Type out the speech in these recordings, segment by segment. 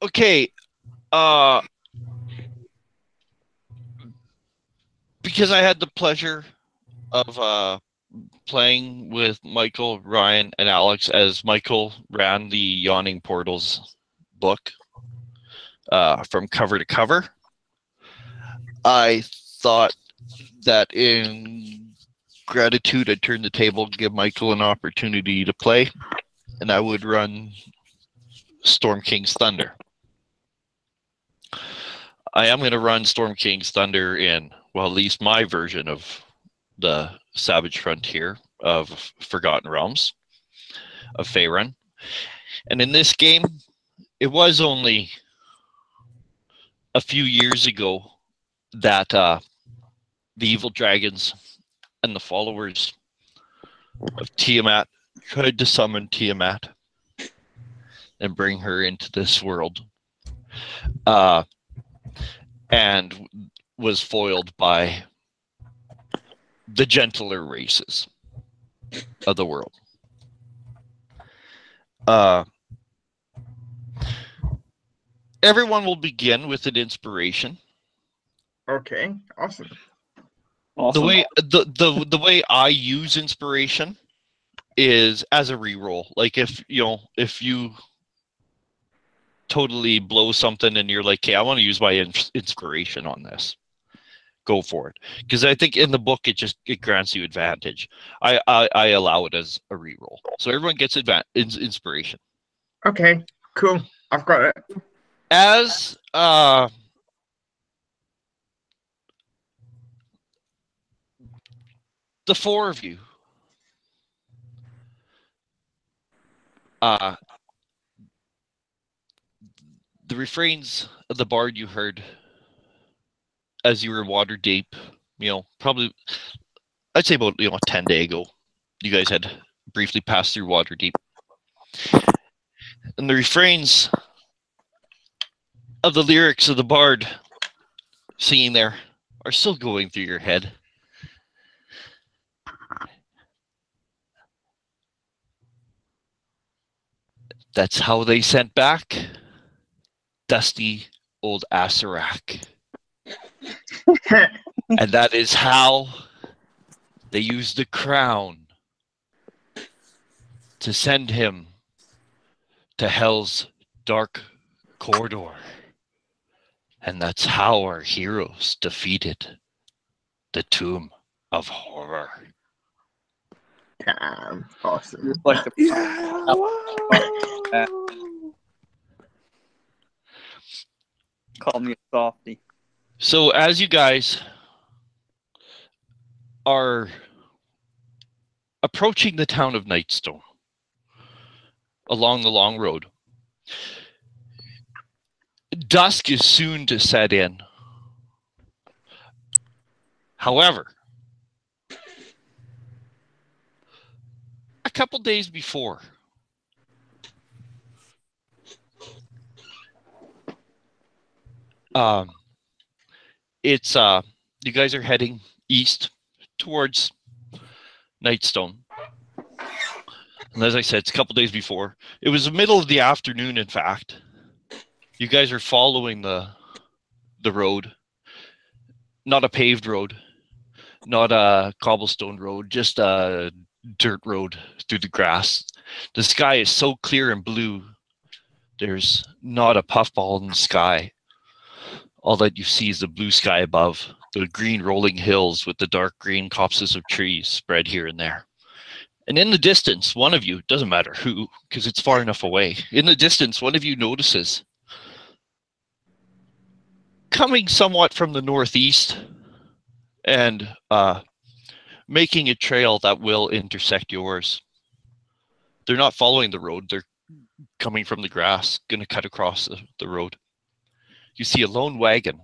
Okay. Because I had the pleasure of playing with Michael, Ryan, and Alex as Michael ran the Yawning Portals book from cover to cover. I thought that in gratitude, I'd turn the table, give Michael an opportunity to play, and I would run Storm King's Thunder. I am going to run Storm King's Thunder in, well, at least my version of the Savage Frontier of Forgotten Realms of Faerun. And in this game, it was only a few years ago that the evil dragons and the followers of Tiamat tried to summon Tiamat and bring her into this world. And was foiled by the gentler races of the world. Everyone will begin with an inspiration. Okay, awesome. The way I use inspiration is as a reroll. Like if you totally blow something and you're like, "Okay, I want to use my inspiration on this." Go for it, because I think in the book it grants you advantage. I allow it as a reroll, so everyone gets inspiration. Okay, cool. I've got it. As the four of you, the refrains of the bard you heard as you were Waterdeep, probably I'd say about 10 days ago, you guys had briefly passed through Waterdeep, and the refrains of the lyrics of the bard singing there are still going through your head. That's how they sent back dusty old Asarak. And that is how they used the crown to send him to Hell's dark corridor. And that's how our heroes defeated the Tomb of Horror. Damn, awesome. Like call me a softie. So as you guys are approaching the town of Nightstone along the long road, dusk is soon to set in. However, a couple days before, it's you guys are heading east towards Nightstone. And as I said, it's a couple days before. It was the middle of the afternoon, in fact. You guys are following the road. Not a paved road. Not a cobblestone road. Just a dirt road through the grass. The sky is so clear and blue. There's not a puffball in the sky. All that you see is the blue sky above. The green rolling hills with the dark green copses of trees spread here and there. And in the distance, one of you, doesn't matter who, because it's far enough away. In the distance, one of you notices, coming somewhat from the northeast and making a trail that will intersect yours. They're not following the road. They're coming from the grass, going to cut across the road. You see a lone wagon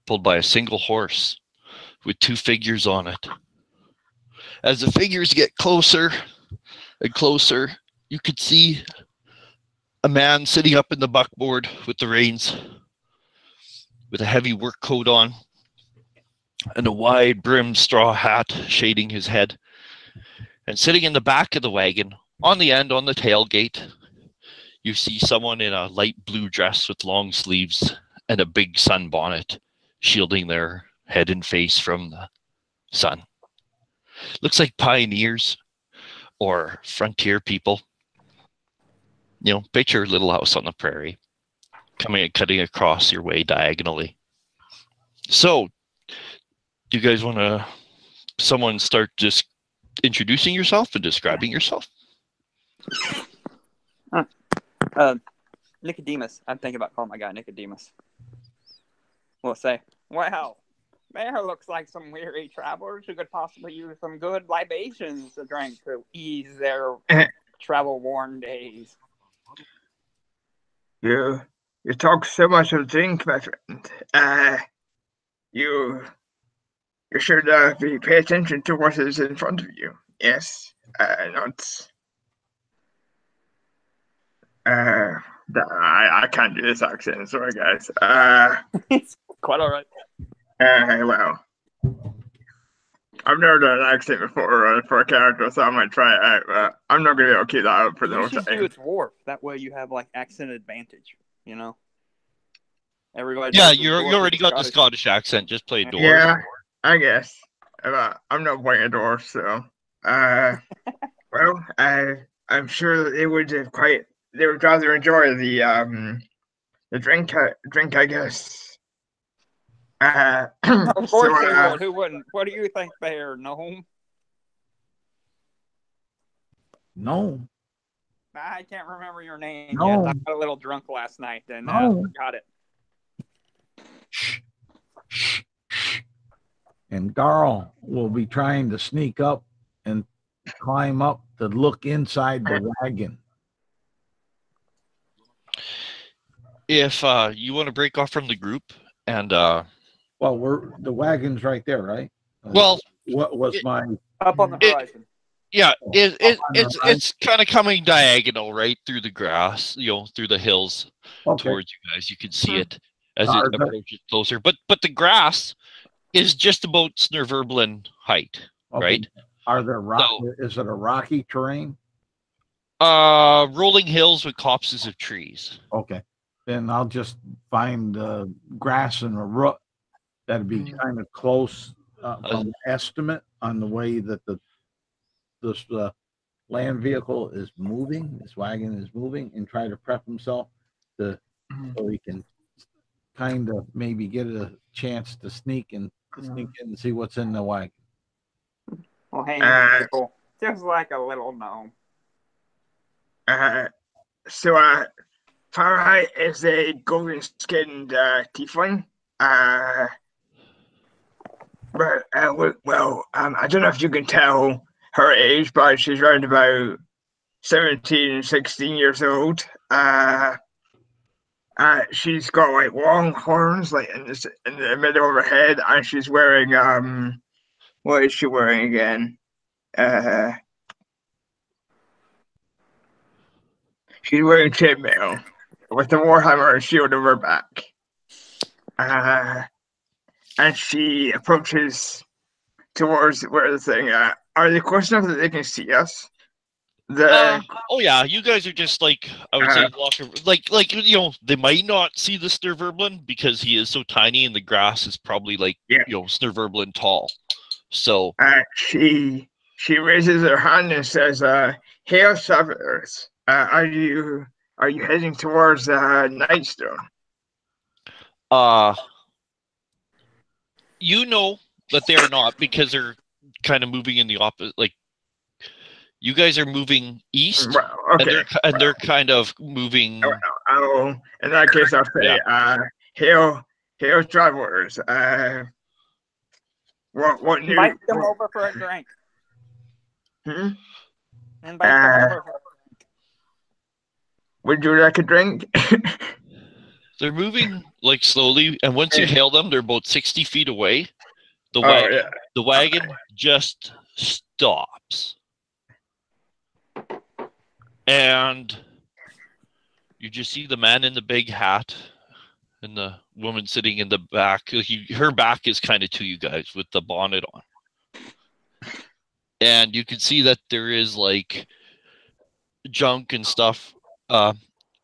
pulled by a single horse with two figures on it. As the figures get closer and closer, you could see a man sitting up in the buckboard with the reins, with a heavy work coat on and a wide-brimmed straw hat shading his head. And sitting in the back of the wagon, on the end, on the tailgate, you see someone in a light blue dress with long sleeves and a big sunbonnet, shielding their head and face from the sun. Looks like pioneers or frontier people. Picture a little house on the prairie, coming and cutting across your way diagonally. So, do you guys want to someone start just introducing yourself and describing yourself? Nicodemus. I'm thinking about calling my guy Nicodemus. We'll say, wow, there looks like some weary travelers who could possibly use some good libations to drink to ease their travel-worn days. You talk so much of drink, my friend. You should pay attention to what is in front of you. Yes, not. I can't do this accent. Sorry, guys. It's quite all right. Well, I've never done an accent before for a character, so I might try it out. But I'm not gonna be able to keep that up for the whole You should time. do its dwarf. That way you have like accent advantage. Everybody. Yeah, you already got the Scottish accent. Just play a dwarf. Yeah, I guess. I'm not quite a dwarf, so. Well, I'm sure that they would rather enjoy the drink, I guess. Of course they would. Who wouldn't? What do you think there, Gnome? No. I can't remember your name No. yet. I got a little drunk last night and forgot it. And Garl will be trying to sneak up and climb up to look inside the wagon. If you want to break off from the group and well, the wagon's right there, right? Well, what was my up on the horizon? It's kind of coming diagonal right through the grass, through the hills towards you guys. You can see it as it approaches closer. But the grass is just about Snurverblin height, right? Are there is it a rocky terrain? Rolling hills with copses of trees. Okay. Then I'll just find grass and a root that'd be kind of close from estimate on the way that this land vehicle is moving, this wagon is moving, and try to prep himself so he can kind of maybe get a chance to sneak in and see what's in the wagon. Well, hey, people, just like a little gnome. So Fahrenheit is a golden-skinned tiefling. But I don't know if you can tell her age, but she's around about 17, 16 years old. She's got like long horns, like in the middle of her head, and she's wearing what is she wearing again? She's wearing chainmail with the Warhammer and shield over her back. And she approaches towards where the thing. Are they close enough that they can see us? Oh yeah, you guys are just like I would say, they might not see the Snurverblin because he is so tiny, and the grass is probably like Snurverblin tall. So she raises her hand and says, "Hail, travelers! Are you heading towards Nightstone?" You know that they are not because they're kind of moving in the opposite. Like you guys are moving east, and they're kind of moving. In that case, I'll say, "Hail, travelers! Invite them over for a drink. Invite them over for a drink. Would you like a drink?" They're moving like slowly, and once you hail them, they're about 60 feet away. The wagon just stops, and you just see the man in the big hat and the woman sitting in the back. Her back is kind of to you guys with the bonnet on, and you can see that there is like junk and stuff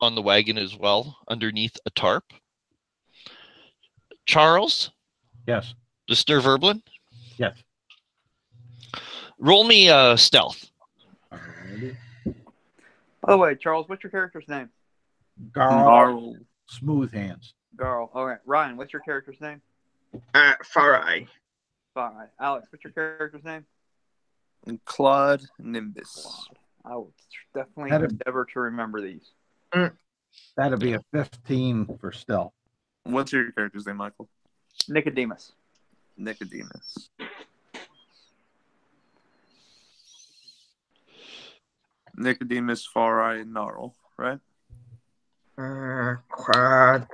on the wagon as well, underneath a tarp. Charles, Yes. the Sturverblin, Yes. roll me stealth. Alrighty. By the way, Charles, what's your character's name? Garl. Smooth hands. Garl. All right. Ryan, what's your character's name? Farai. All right. Alex, what's your character's name? Claude Nimbus. I will definitely That'd- endeavor to remember these. That'd be a 15 for stealth. What's your character's name, Michael? Nicodemus. Nicodemus. Nicodemus, Farai, and Gnarl, right? Quad.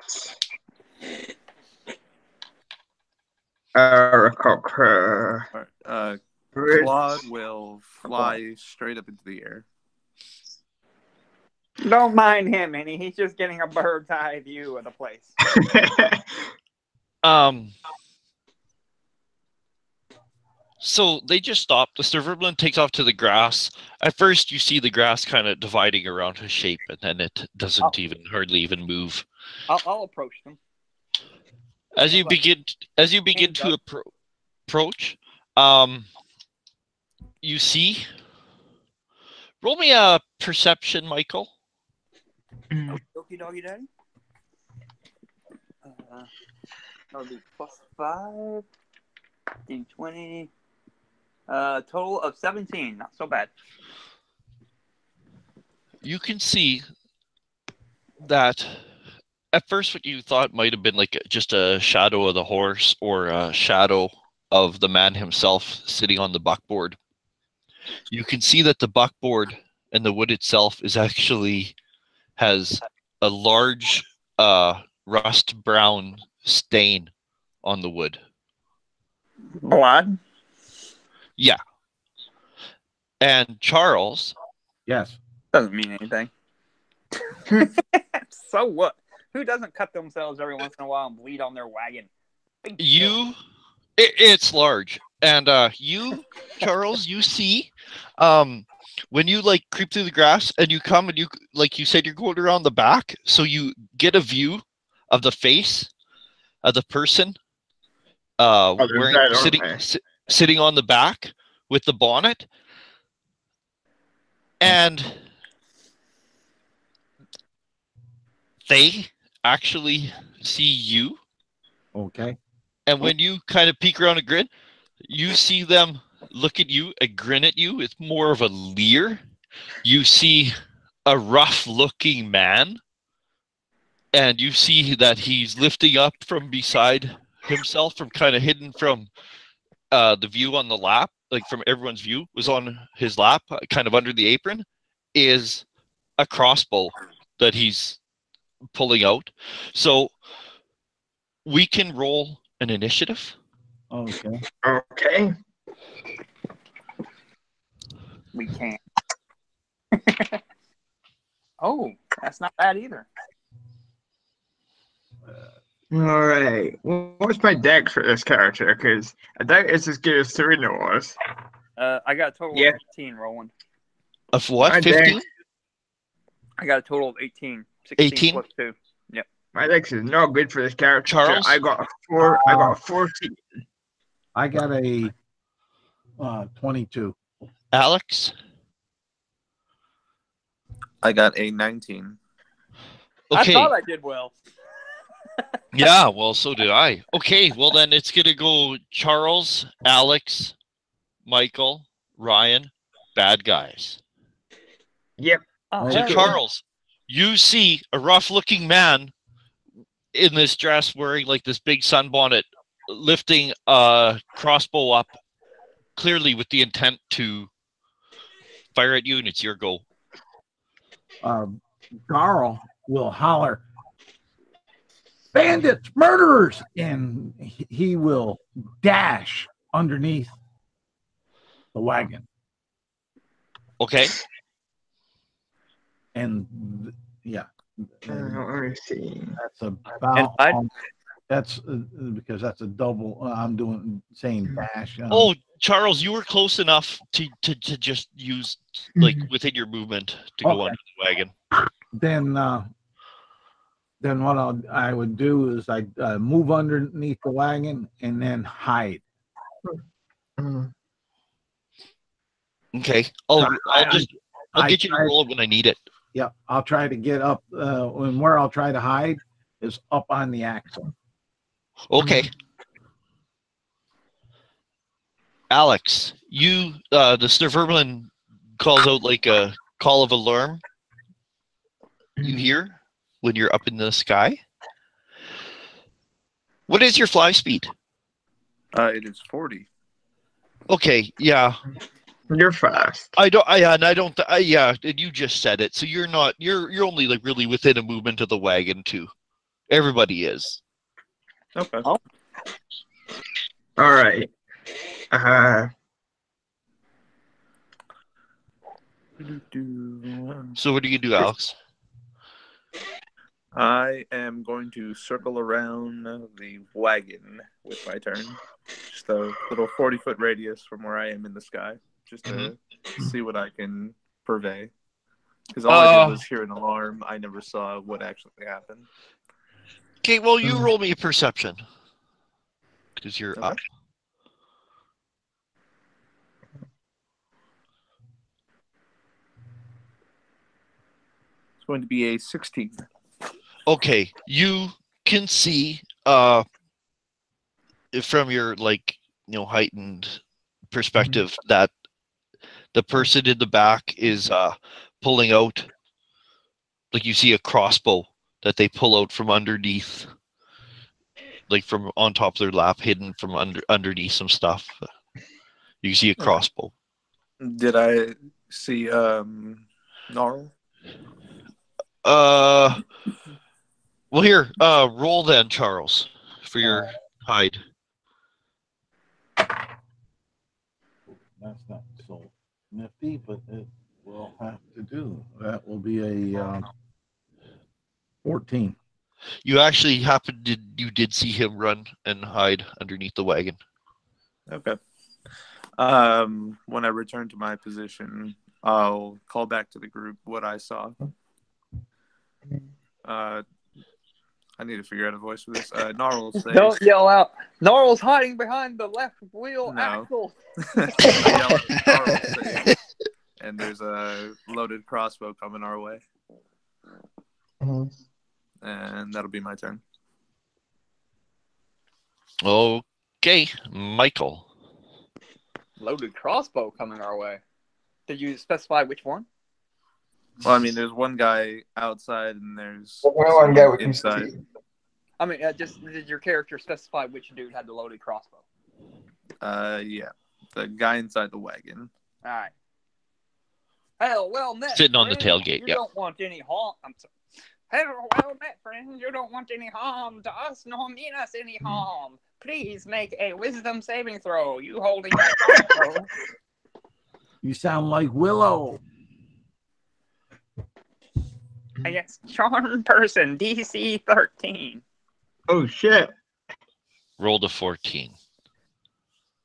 All right. Claude will fly straight up into the air. Don't mind him, Annie. He's just getting a bird's eye view of the place. So they just stop. The Sturverblin takes off to the grass. At first, you see the grass kind of dividing around his shape, and then it doesn't hardly even move. I'll approach them. As you begin to approach, you see. Roll me a perception, Michael. Okie doggy daddy. That'll be +5, 15, 20. Total of 17. Not so bad. You can see that at first what you thought might have been like just a shadow of the horse or a shadow of the man himself sitting on the buckboard. You can see that the buckboard and the wood itself is actually has a large rust brown stain on the wood. Blood? Yeah. And Charles. Yes. Doesn't mean anything. So what? Who doesn't cut themselves every once in a while and bleed on their wagon? It's large. And you, Charles, you see when you like creep through the grass and you come and you, like you said, you're going around the back. So you get a view of the face of the person sitting on the back with the bonnet. And they actually see you. Okay. And when you kind of peek around a grin, you see them look at you and grin at you with more of a leer. You see a rough-looking man, and you see that he's lifting up from beside himself, from kind of hidden from the view on the lap, like from everyone's view, was on his lap, kind of under the apron, is a crossbow that he's pulling out. So we can roll an initiative. Okay. Okay. We can't. Oh, that's not bad either. All right. What's my dex for this character? Because I doubt it's as good as Serena was. I got a total of 18, Roland. Of what? My 15? dex, I got a total of 18. 16 18? plus 2. Yep. my dex is not good for this character. Charles? I got a 4. I got a 14. I got a 22. Alex? I got a 19. Okay. I thought I did well. Yeah, well, so did I. Okay, well then it's gonna go Charles, Alex, Michael, Ryan, bad guys. Yep. Oh, So Okay. Charles, you see a rough-looking man in this dress wearing like this big sunbonnet, lifting a crossbow up, clearly with the intent to fire at you, and it's your go. Garl will holler, bandits, murderers, and he will dash underneath the wagon. Okay. And yeah, Let me see. that's about. And That's because that's a double. I'm doing saying dash. Oh, Charles, you were close enough to just use like within your movement to go Okay. under the wagon. Then then what I would do is I'd move underneath the wagon and then hide. Mhm. Okay. I'll get you to roll it when I need it. Yeah, I'll try to get up, and where I'll try to hide is up on the axle. Okay. Alex, you the Sturverlin calls out like a call of alarm. You hear when you're up in the sky. What is your fly speed? It is 40. Okay, yeah. You're fast. Yeah, and you just said it. So you're not. You're only like really within a movement of the wagon too. Everybody is. Okay. Oh. All right. So what do you do, Alex? I am going to circle around the wagon with my turn. Just a little 40-foot radius from where I am in the sky, just to see what I can purvey. Because all I did was hear an alarm. I never saw what actually happened. Okay, well, you roll me a perception. Because you're Okay. up. It's going to be a 16. Okay, you can see from your heightened perspective that the person in the back is pulling out, like you see a crossbow that they pull out from underneath, like from on top of their lap, hidden from underneath some stuff. You see a crossbow. Did I see Gnarl? Well, here, roll then, Charles, for your hide. That's not so nifty, but it will have to do. That will be a 14. You actually you did see him run and hide underneath the wagon. Okay. When I return to my position, I'll call back to the group what I saw. I need to figure out a voice for this. Gnarl says, Don't yell out. Gnarl's hiding behind the left wheel axle. I yell out, Gnarl says, and there's a loaded crossbow coming our way. And that'll be my turn. Okay, Michael. Loaded crossbow coming our way. Did you specify which one? Well, I mean, there's one guy outside and there's One guy we can inside. see. I mean, just did your character specify which dude had the loaded crossbow? Yeah, the guy inside the wagon. All right. Hell, well met. Sitting on the friend. tailgate, You yeah. don't want any harm. I'm sorry. Hell, well met, friend. You don't want any harm to us, nor mean us any harm. Please make a wisdom saving throw. You holding that crossbow. You sound like Willow. I guess charm person, DC 13. Oh shit! Rolled a 14.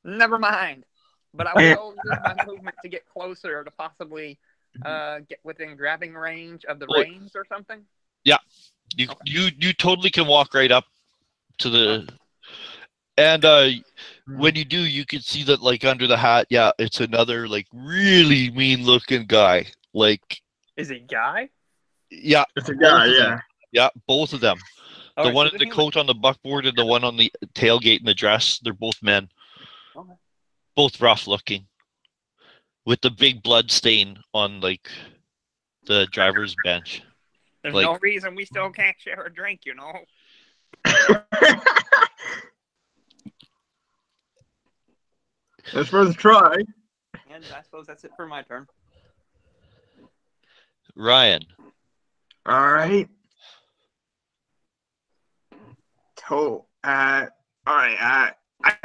Never mind. But I will use my movement to get closer to possibly get within grabbing range of the reins or something. Yeah, you totally can walk right up to the, and when you do, you can see that like under the hat, yeah, it's another like really mean looking guy. Like, is he guy? Yeah, it's a guy. Yeah, yeah, both of them. All the right, one so in the coat on the buckboard and the one on the tailgate in the dress. They're both men. Okay. Both rough looking, with the big blood stain on like the driver's bench. There's like, no reason we still can't share a drink, you know. That's worth a try. And I suppose that's it for my turn. Ryan. All right. So, all right. I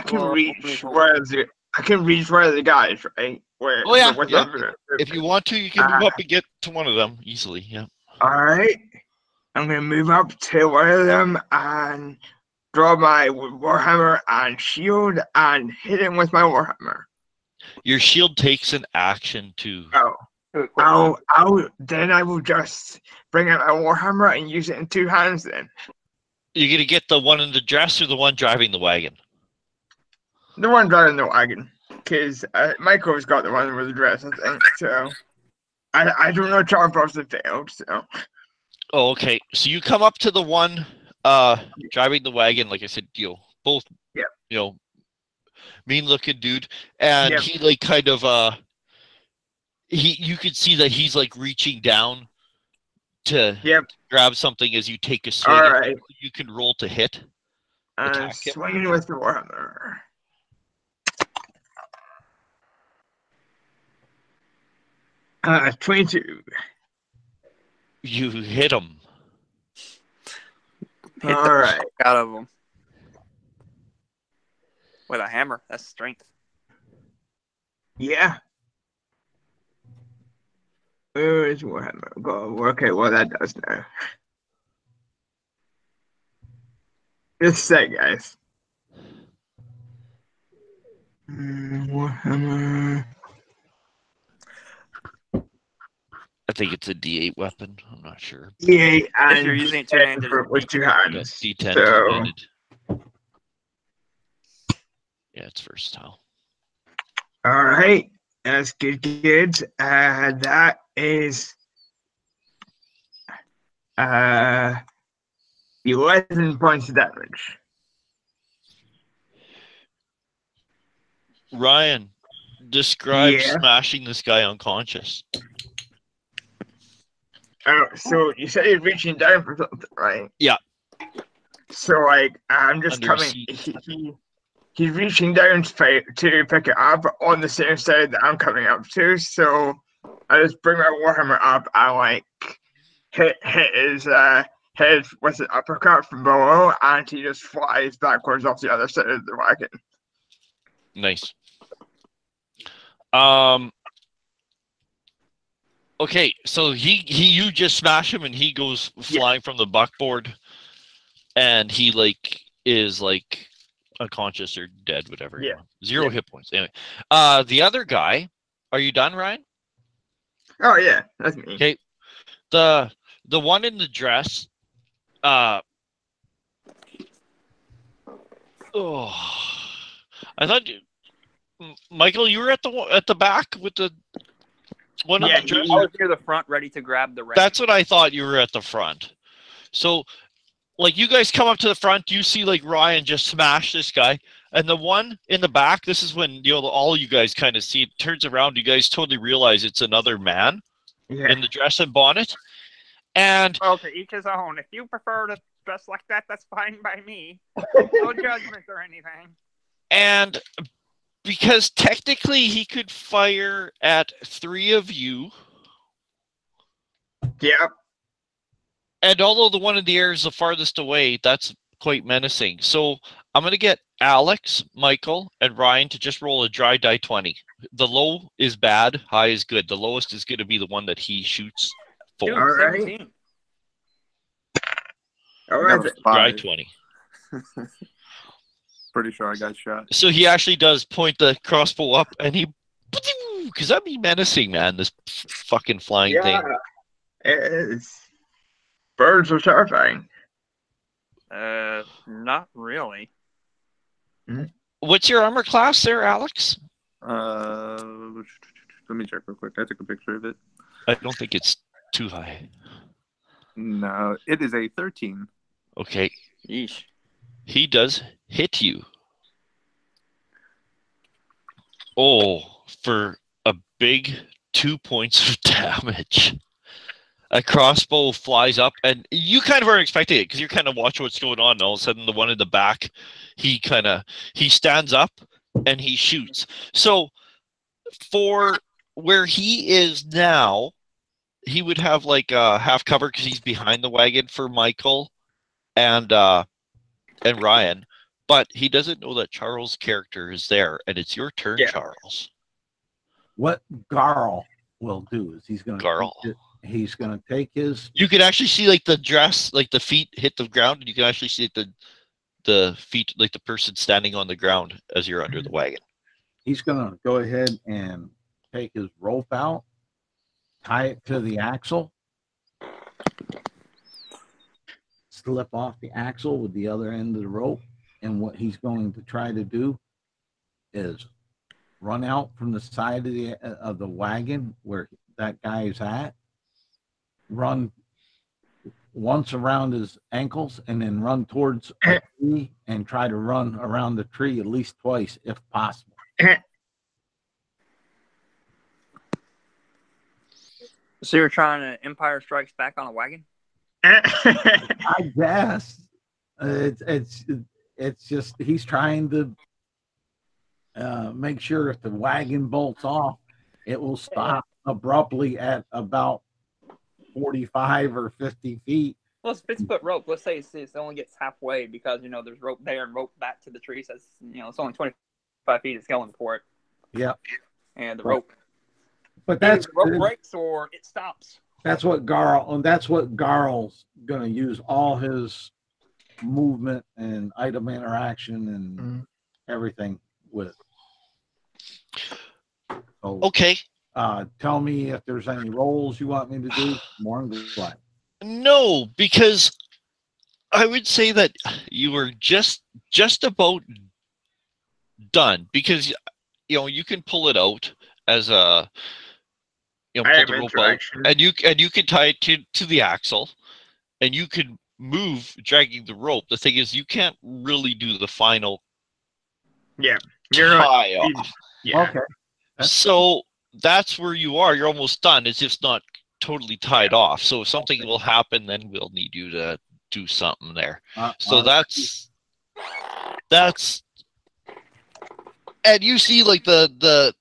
can reach where the guys, right? Where? Oh yeah, where yeah. If you want to, you can move up and get to one of them easily. Yeah. All right. I'm gonna move up to one of them and draw my warhammer and shield and hit him with my warhammer. Your shield takes an action to. Oh. Then I will just bring out my warhammer and use it in two hands. Then You're gonna get the one in the dress or the one driving the wagon? the one driving the wagon, because Michael's got the one with the dress, I think. So I don't know. Charles Bronson failed. So Oh, okay. So you come up to the one driving the wagon, like I said, both Yep. mean looking dude, and Yep. he like kind of you could see that he's like reaching down to Yep. grab something as you take a swing. All right. You can roll to hit. Attack him. Swinging with the warhammer. 22. You hit him. Hit All the right. fuck out of him with a hammer. That's strength. Yeah. Where is warhammer? Go. Okay, well that does now. Just a sec, guys. Warhammer. I think it's a D8 weapon. I'm not sure. Yeah, and If you're using it two-handed, with two Yeah, hands. D10 So, two-handed. Yeah, it's versatile. all right, that's good. That is 11 points of damage. Ryan, describe Yeah. smashing this guy unconscious. Oh, so you said you're reaching down for something, right? Yeah. So like, I'm just Under coming. He's reaching down to pick it up on the same side that I'm coming up to. So I just bring my warhammer up and like hit his head with an uppercut from below, and he just flies backwards off the other side of the wagon. Nice. Okay, so you just smash him and he goes flying from the buckboard, and he is unconscious or dead, whatever. Yeah. Zero hit points. Anyway, the other guy, are you done, Ryan? Oh yeah, that's me. Okay. The one in the dress. I thought Michael, you were at the back with the one in the dress. I was near the front, ready to grab the rein. That's what I thought. You were at the front. So, you guys come up to the front. You see Ryan just smash this guy, and the one in the back. This is when all you guys kind of see it. Turns around. You guys totally realize it's another man in the dress and bonnet. And well, to each his own. If you prefer to dress like that, that's fine by me. No judgment or anything. And because technically he could fire at 3 of you. Yep. And although the one in the air is the farthest away, that's quite menacing. So I'm going to get Alex, Michael, and Ryan to just roll a dry die 20. The low is bad, high is good. The lowest is going to be the one that he shoots for. All right. 17. All right. Dry 20. Pretty sure I got shot. So he actually does point the crossbow up, and he, because that'd be menacing, man. This fucking flying thing. It is. Birds are terrifying. Not really. What's your armor class there, Alex? Let me check real quick. I took a picture of it. I don't think it's too high. No, it is a 13. Okay. Yeesh. He does hit you. Oh, for a big 2 points of damage. A crossbow flies up, and you kind of aren't expecting it because you're kind of watching what's going on. And all of a sudden, the one in the back, he stands up and he shoots. So, for where he is now, he would have half cover because he's behind the wagon for Michael and Ryan, but he doesn't know that Charles' character is there, and it's your turn, Charles. What Garl will do is he's going to take his. You can actually see the dress, the feet hit the ground, and you can actually see the feet, the person standing on the ground as you're under the wagon. He's going to go ahead and take his rope out tie it to the axle, slip off the axle with the other end of the rope, and what he's going to try to do is run out from the side of the wagon where that guy is at, run once around his ankles, and then run towards a tree and try to run around the tree at least twice if possible. So you're trying to Empire Strikes Back on a wagon? I guess it's just he's trying to make sure if the wagon bolts off, it will stop abruptly at about 45 or 50 feet. Well, it's 50-foot rope. Let's say it only gets halfway because, there's rope there and rope back to the tree. So, it's only 25 feet. It's going for it. Yeah. And the rope. But that's the rope breaks or it stops. That's what Garl's going to use all his movement and item interaction and everything with. So, Okay. Tell me if there's any rolls you want me to do. More than glad. No, because I would say that you were just about done, because you can pull it out as a pull the rope out, and you can tie it to the axle, and you can move dragging the rope. The thing is, you can't really do the final tie off. Yeah. Okay. So that's where you are. You're almost done. It's just not totally tied off. So if something will happen, then we'll need you to do something there. So that's, and you see like the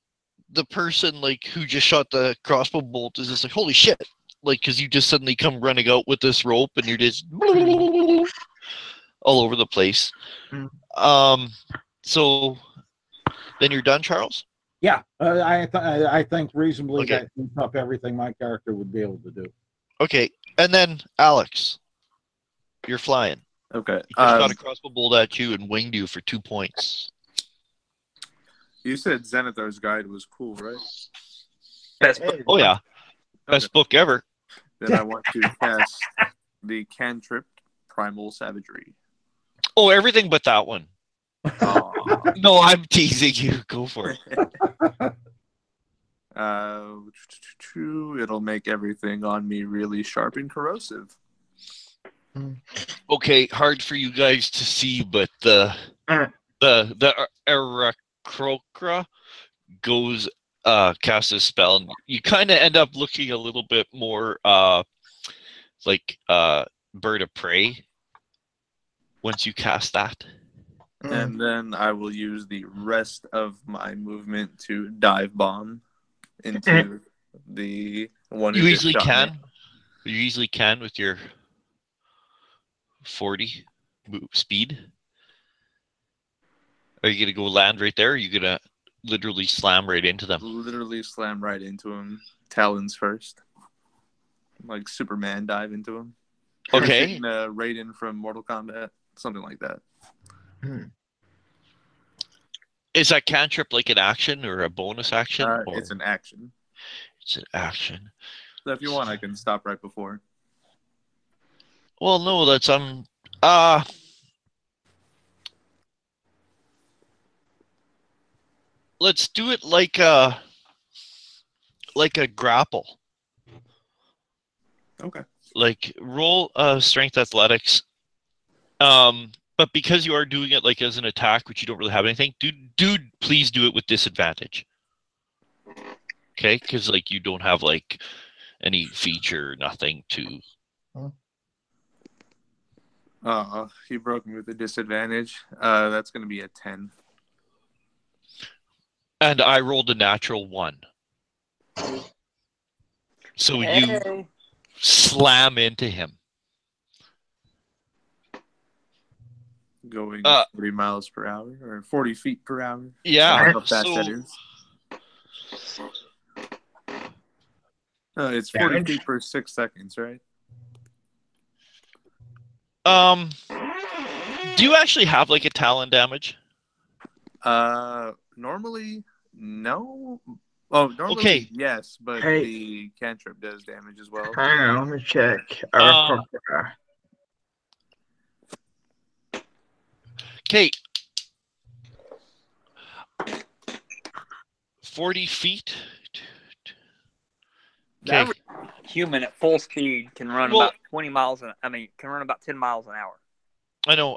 person like who just shot the crossbow bolt is just like, holy shit, like, because you just suddenly come running out with this rope and you're just all over the place. So then you're done, Charles? Yeah, I think reasonably that sums up everything my character would be able to do. Okay, and then Alex, you're flying. Okay. He just got a crossbow bolt at you and winged you for 2 points. You said Zenithar's Guide was cool, right? Best book. Oh yeah, best book ever. Then I want to cast the cantrip Primal Savagery. Oh, everything but that one. Oh. No, I'm teasing you. Go for it. It'll make everything on me really sharp and corrosive. Okay, hard for you guys to see, but the Aarakocra goes casts a spell, and you kind of end up looking a little bit more like bird of prey once you cast that. And then I will use the rest of my movement to dive bomb into the one. You easily can. You easily can with your 40 speed. Are you gonna go land right there? Or are you gonna literally slam right into them? Literally slam right into him. Talons first, like Superman dive into him. Okay. Raiden from Mortal Kombat, something like that. Is that cantrip like an action or a bonus action? It's an action. It's an action. So if you want, I can stop right before. Well, no, that's let's do it like a grapple. Okay. Like roll strength athletics. But because you are doing it like as an attack, which you don't really have anything, dude, please do it with disadvantage. Okay, because like you don't have like any feature, nothing to. He broke me with a disadvantage. That's going to be a 10. And I rolled a natural 1. So you slam into him. Going 40 miles per hour or 40 feet per hour. Yeah. I don't know how fast that is. It's 40 feet per 6 seconds, right? Do you actually have like a talon damage? Normally, no. Oh, normally Okay. yes, but Hey. the cantrip does damage as well. Hang on, let me check. Okay. 40 feet. The Okay. average human at full speed can run Well- about 20 miles can run about 10 miles an hour. I know.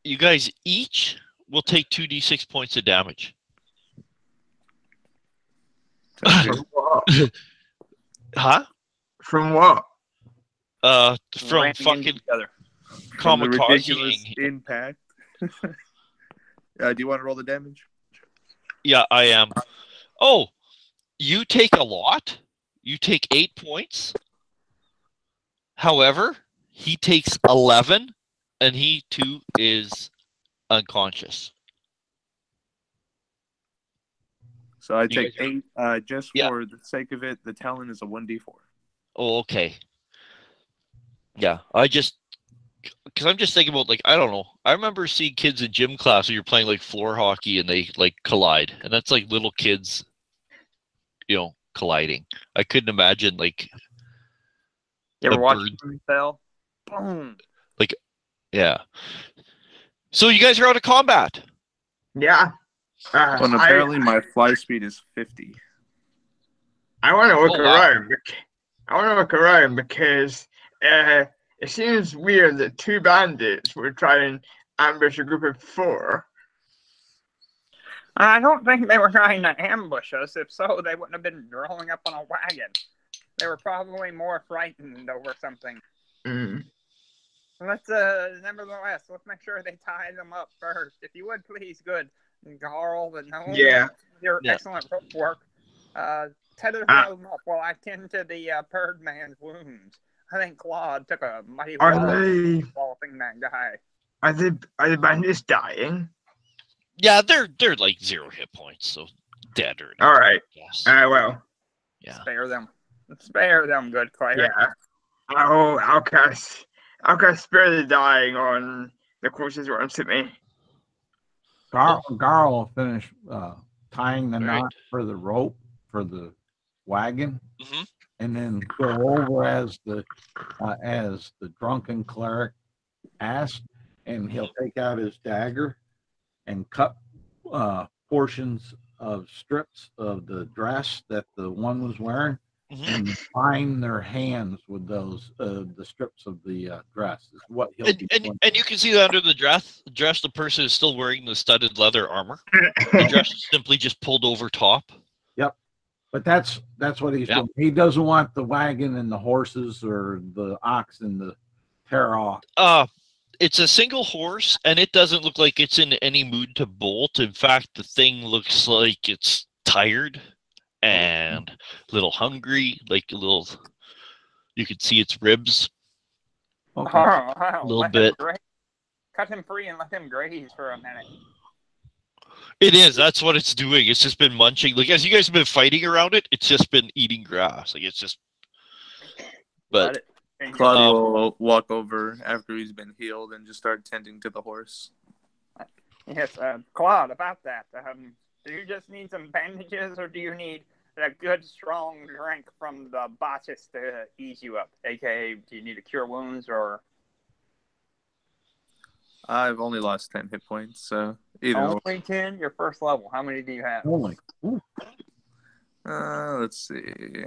You guys each will take 2d6 points of damage. Sounds good. From what? Huh? From what? From Ramming into fucking each other. From the ridiculous kamikaze. impact. Do you want to roll the damage? Yeah, I am. Oh, you take a lot. You take 8 points. However, he takes 11, and he too is unconscious. So I You take guys 8. Just Yeah. for the sake of it, the talent is a 1d4. Oh, okay. Yeah, because I'm just thinking about, like, I don't know. I remember seeing kids in gym class where you're playing like floor hockey and they like collide, and that's like little kids, colliding. I couldn't imagine like You ever a watch bird. them fell? Boom. Yeah. So you guys are out of combat. Yeah. Well, and apparently my fly speed is 50. I want to look Oh, wow. around. I want to look around because it seems weird that 2 bandits would try and ambush a group of 4. I don't think they were trying to ambush us. If so, they wouldn't have been rolling up on a wagon. They were probably more frightened over something. Mm. Nevertheless, let's make sure they tie them up first. If you would, please, good. Carl, the gnome, Yeah. your Yeah. excellent rope work. Tether Ah. them up while I tend to the Birdman's wounds. I think Claude took a mighty Are walloping that guy. Are the bandits dying? Yeah, they're like 0 hit points, so dead or All right. yes. Well. Yeah. Spare them, good cleric. Yeah. I'll cast spare the dying on the closest one to me. Garl will finish tying the All right. knot for the rope for the wagon, Mhm. and then go over as the drunken cleric asked, and he'll take out his dagger and cut portions of strips of the dress that the one was wearing, Mhm. and bind their hands with those the strips of the dress. Is what he'll be doing. And you can see that under the dress, the person is still wearing the studded leather armor. The dress is simply just pulled over top. Yep. But that's what he's doing. He doesn't want the wagon and the horses or the oxen to tear off. It's a single horse, and it doesn't look like it's in any mood to bolt. In fact, the thing looks like it's tired and a little hungry, like a little. You could see its ribs. Okay. A little bit. Cut him free and let him graze for a minute. It is. That's what it's doing. It's just been munching. Like, as you guys have been fighting around it, it's just been eating grass. Like, it's just. But Claude will walk over after he's been healed and just start tending to the horse. Yes, Claude, about that. Do you just need some bandages, or do you need a good, strong drink from the botches to ease you up? AKA, do you need to cure wounds, or... I've only lost 10 hit points, so either Only 10? Your first level. How many do you have? Only. let's see.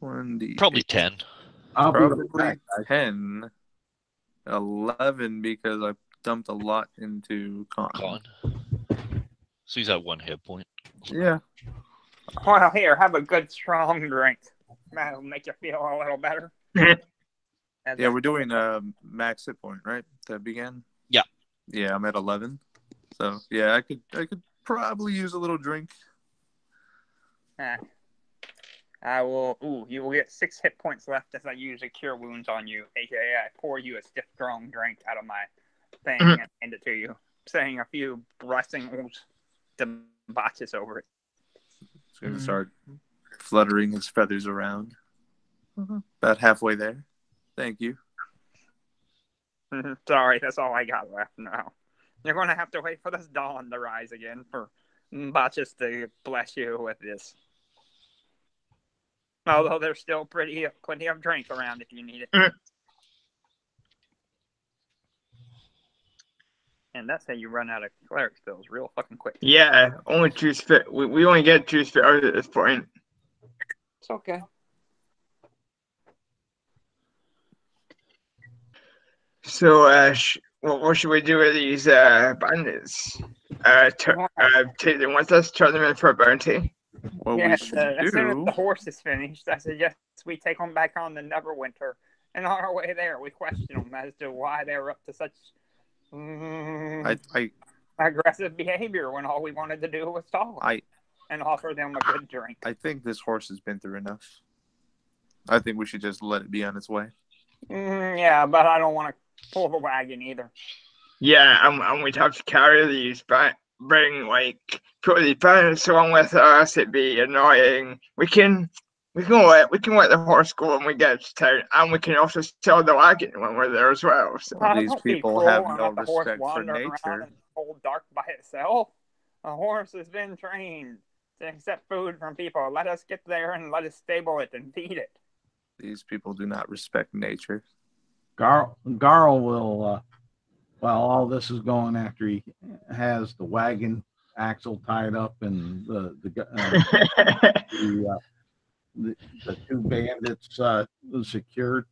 1d8. probably 10. I'll be Probably right back. 10. 11 because I dumped a lot into con. So he's at 1 hit point. Yeah. Well, here, have a good, strong drink. That'll make you feel a little better. Yeah, we're doing a max hit point, right? To begin? Yeah. Yeah, I'm at 11. So, yeah, I could probably use a little drink. I will. You will get 6 hit points left as I use a cure wounds on you. AKA, I pour you a stiff, strong drink out of my thing and hand it to you, saying a few blessings to botches over it. It's going to start fluttering his feathers around. About halfway there. Thank you. Sorry, that's all I got left now. You're going to have to wait for this dawn to rise again for Botches to bless you with this. Although there's still plenty of drink around if you need it. And that's how you run out of cleric spells real fucking quick. Yeah, only juice fit. We only get juice fit out at this point. It's okay. So, what should we do with these bandits? Take them with us, turn them in for a bounty. What Yes, we should as soon as do. the horse is finished, I suggest we take them back on the Neverwinter. And on our way there, we question them as to why they were up to such aggressive behavior when all we wanted to do was talk and offer them a good drink. I think this horse has been through enough. I think we should just let it be on its way. Yeah, but I don't want to pull the wagon either. Yeah, and we'd have to carry these back, put these bandits along with us. It'd be annoying. We can let the horse go when we get to town, and we can also sell the wagon when we're there as well. So. These people have no respect for nature. And hold dark by itself. A horse has been trained to accept food from people. Let us get there and let us stable it and feed it. These people do not respect nature. Garl will, while all this is going, after he has the wagon axle tied up and the two bandits secured,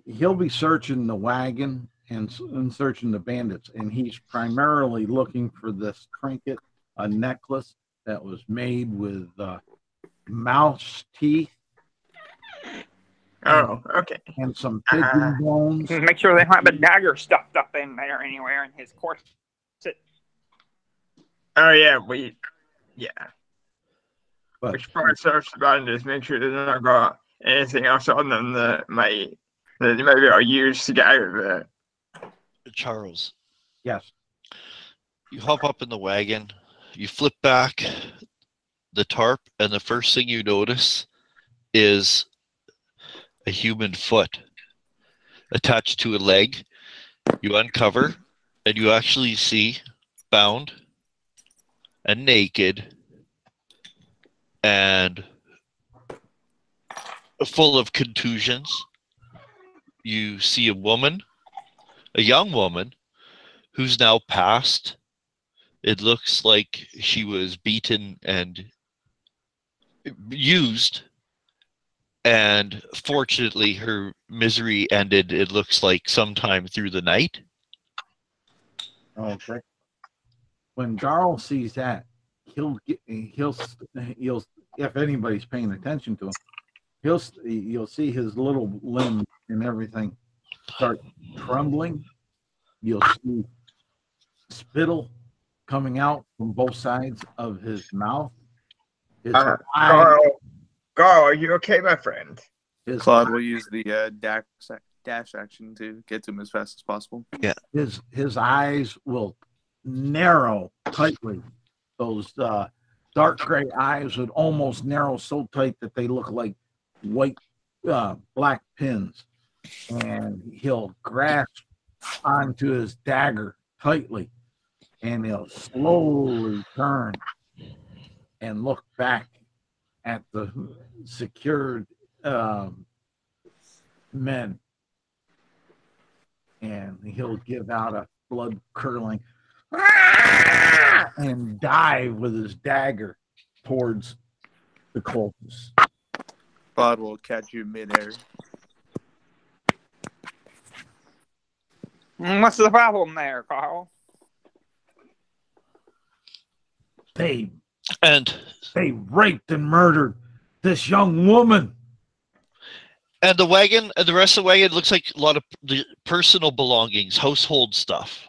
he'll be searching the wagon and searching the bandits, and he's primarily looking for this trinket, a necklace that was made with mouse teeth. Oh, okay. And some pigeon bones. Make sure they don't have a dagger stuffed up in there anywhere in his corset. Oh yeah, But which part search the bandits, make sure they've not got anything else on them that maybe are used to get out of it. Charles, yes, you hop up in the wagon, you flip back the tarp, and the first thing you notice is a human foot attached to a leg. You uncover, and you actually see, bound and naked and full of contusions, you see a young woman who's now passed. It looks like she was beaten and used, and fortunately her misery ended, it looks like, sometime through the night. okay. When Garl sees that, he'll if anybody's paying attention to him, you'll see his little limb and everything start trembling. You'll see spittle coming out from both sides of his mouth. His Garl, are you okay, my friend? Claude will use the dash action to get to him as fast as possible. Yeah. His eyes will narrow tightly. Those dark gray eyes would almost narrow so tight that they look like white, black pins. And he'll grasp onto his dagger tightly, and he'll slowly turn and look back at the secured men, and he'll give out a blood curdling and dive with his dagger towards the cultists. Claude will catch you midair. What's the problem there, Carl? They And raped and murdered this young woman. And the wagon, and the rest of the wagon looks like a lot of the personal belongings, household stuff.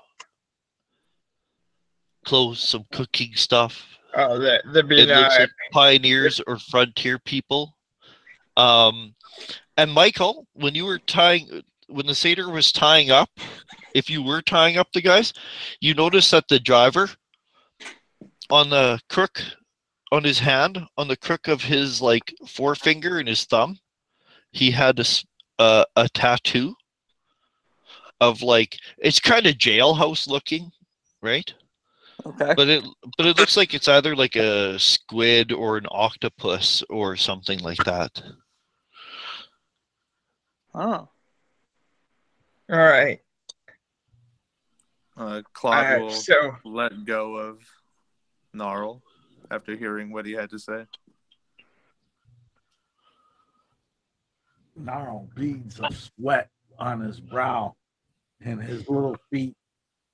Clothes, some cooking stuff. Oh, It looks like pioneers or frontier people. And Michael, when the satyr was tying up, if you were tying up the guys, you notice that the driver on the crook on his hand, on the crook of his forefinger and his thumb, he had a tattoo of like it's kind of jailhouse looking, right? Okay. But it looks like it's either like a squid or an octopus or something like that. Oh. All right. Claude will So let go of Gnarl after hearing what he had to say. Gnarl beads of sweat on his brow, and his little feet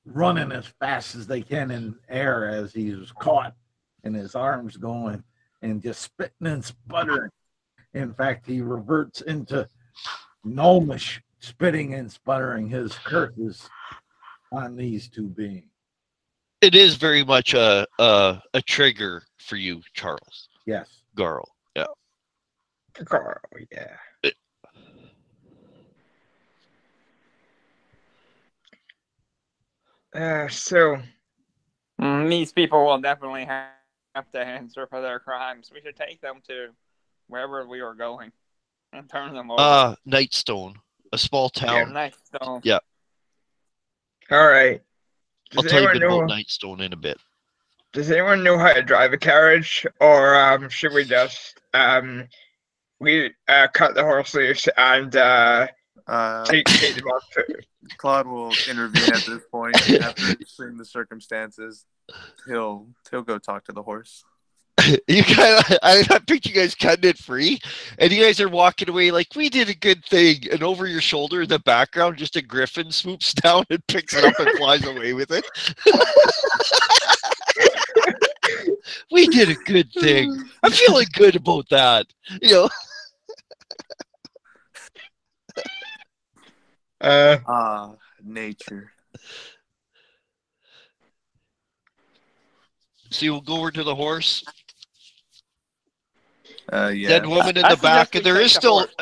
running as fast as they can in air as he was caught, and his arms going and just spitting and sputtering. In fact, he reverts into gnomish spitting and sputtering his curses on these two beings. It is very much a trigger for you, Charles. Yes. Garl. Yeah. Carl, yeah. So These people will definitely have to answer for their crimes. We should take them to wherever we are going and turn them over. Nightstone, a small town. Nice. So, Yeah. all right. I'll Does tell you a anyone bit about know? Nightstone in a bit. Does anyone know how to drive a carriage, or should we just cut the horse loose and take them off? Claude will intervene at this point after seeing the circumstances. He'll go talk to the horse. You I picked you guys cutting it free, and you guys are walking away like we did a good thing. And over your shoulder in the background, just a griffin swoops down and picks it up and flies away with it. We did a good thing. I'm feeling good about that. You know. Nature. So you'll go over to the horse. Yeah. Dead woman in I the back, suggest we and there take is the still horse.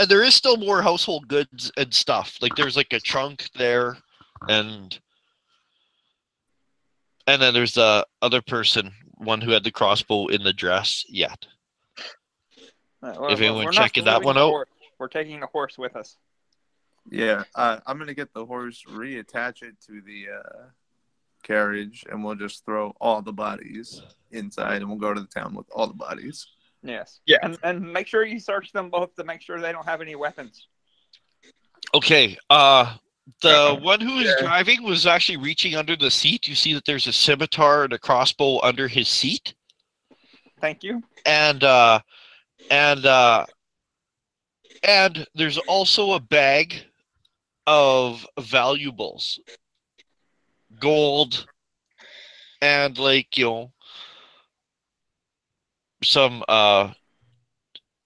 there is still more household goods and stuff. Like there's like a trunk there, and then there's the other person, one who had the crossbow in the dress yet. If anyone We're not checking that leaving one the out. horse. We're taking the horse with us. Yeah. I'm gonna get the horse, reattach it to the carriage, and we'll just throw all the bodies inside, and we'll go to the town with all the bodies. Yes. Yeah. And make sure you search them both to make sure they don't have any weapons. Okay. The one who is driving was actually reaching under the seat. You see that there's a scimitar and a crossbow under his seat. Thank you. And there's also a bag of valuables, gold, and like some what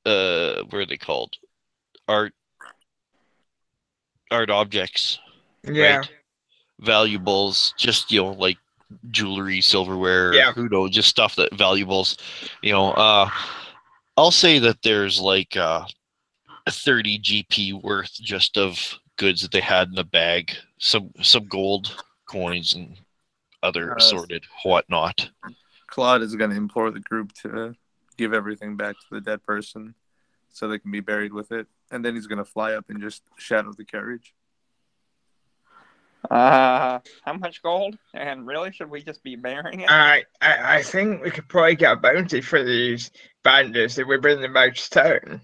are they called? Art objects, Yeah. right? Valuables, just like jewelry, silverware, Yeah. who knows, just stuff that valuables. I'll say that there's like 30 GP worth just of goods that they had in the bag, some gold coins and other assorted whatnot. Claude is going to implore the group to give everything back to the dead person so they can be buried with it, and then he's going to fly up and just shadow the carriage. How much gold? And really, should we just be burying it? I think we could probably get a bounty for these bandits if we bring them out to town.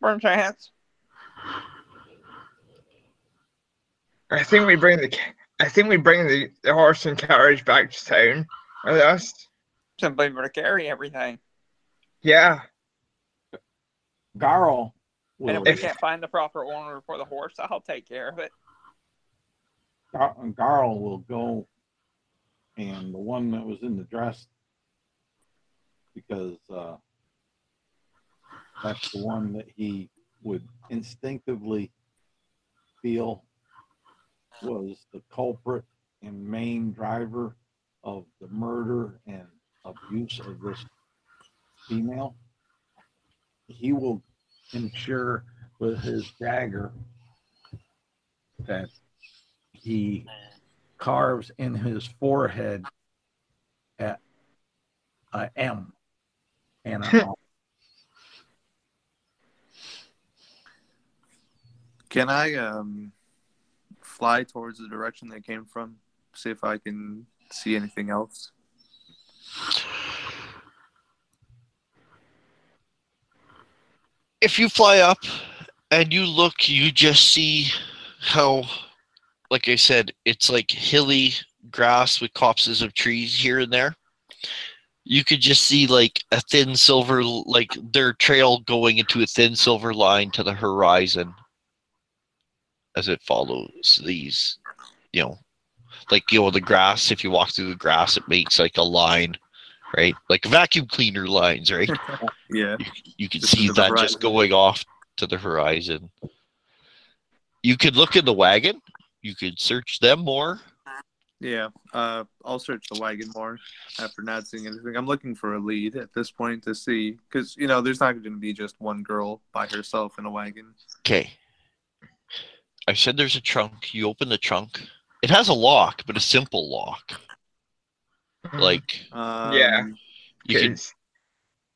Perchance. I think we bring the horse and carriage back to town with us. Simply to carry everything. Yeah. Garl And if will, we can't find the proper owner for the horse, I'll take care of it. Garl will go, and the one that was in the dress, because that's the one that he would instinctively feel was the culprit and main driver of the murder and abuse of this female. He will ensure with his dagger that he carves in his forehead at a M and a Can I fly towards the direction they came from? See if I can see anything else. If you fly up and you look, you just see how, like I said, it's like hilly grass with copses of trees here and there. You could just see like a thin silver, like their trail going into a thin silver line to the horizon as it follows these, you know, like, you know, the grass. If you walk through the grass, it makes like a line, right? Like vacuum cleaner lines, right? Yeah. You can Just see into the that just horizon. going off to the horizon. You could look in the wagon. You could search them more. Yeah. I'll search the wagon more after not seeing anything. I'm looking for a lead at this point to see, because there's not going to be just one girl by herself in a wagon. Okay. I said there's a trunk. You open the trunk. It has a lock, but a simple lock. Like, Yeah. you can. 'Cause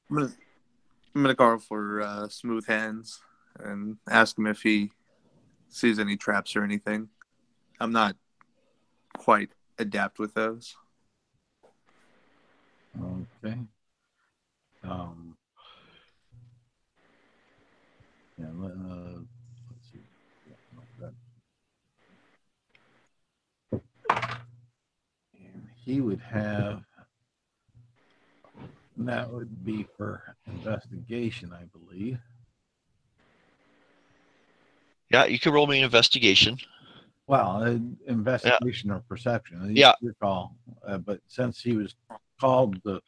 I'm gonna call for Smooth Hands and ask him if he sees any traps or anything. I'm not quite adept with those. Okay. Yeah, let's see. And he would have, that would be for investigation, I believe. Yeah, you can roll me an investigation. Well, investigation or perception. Yeah. Your call. But since he was called to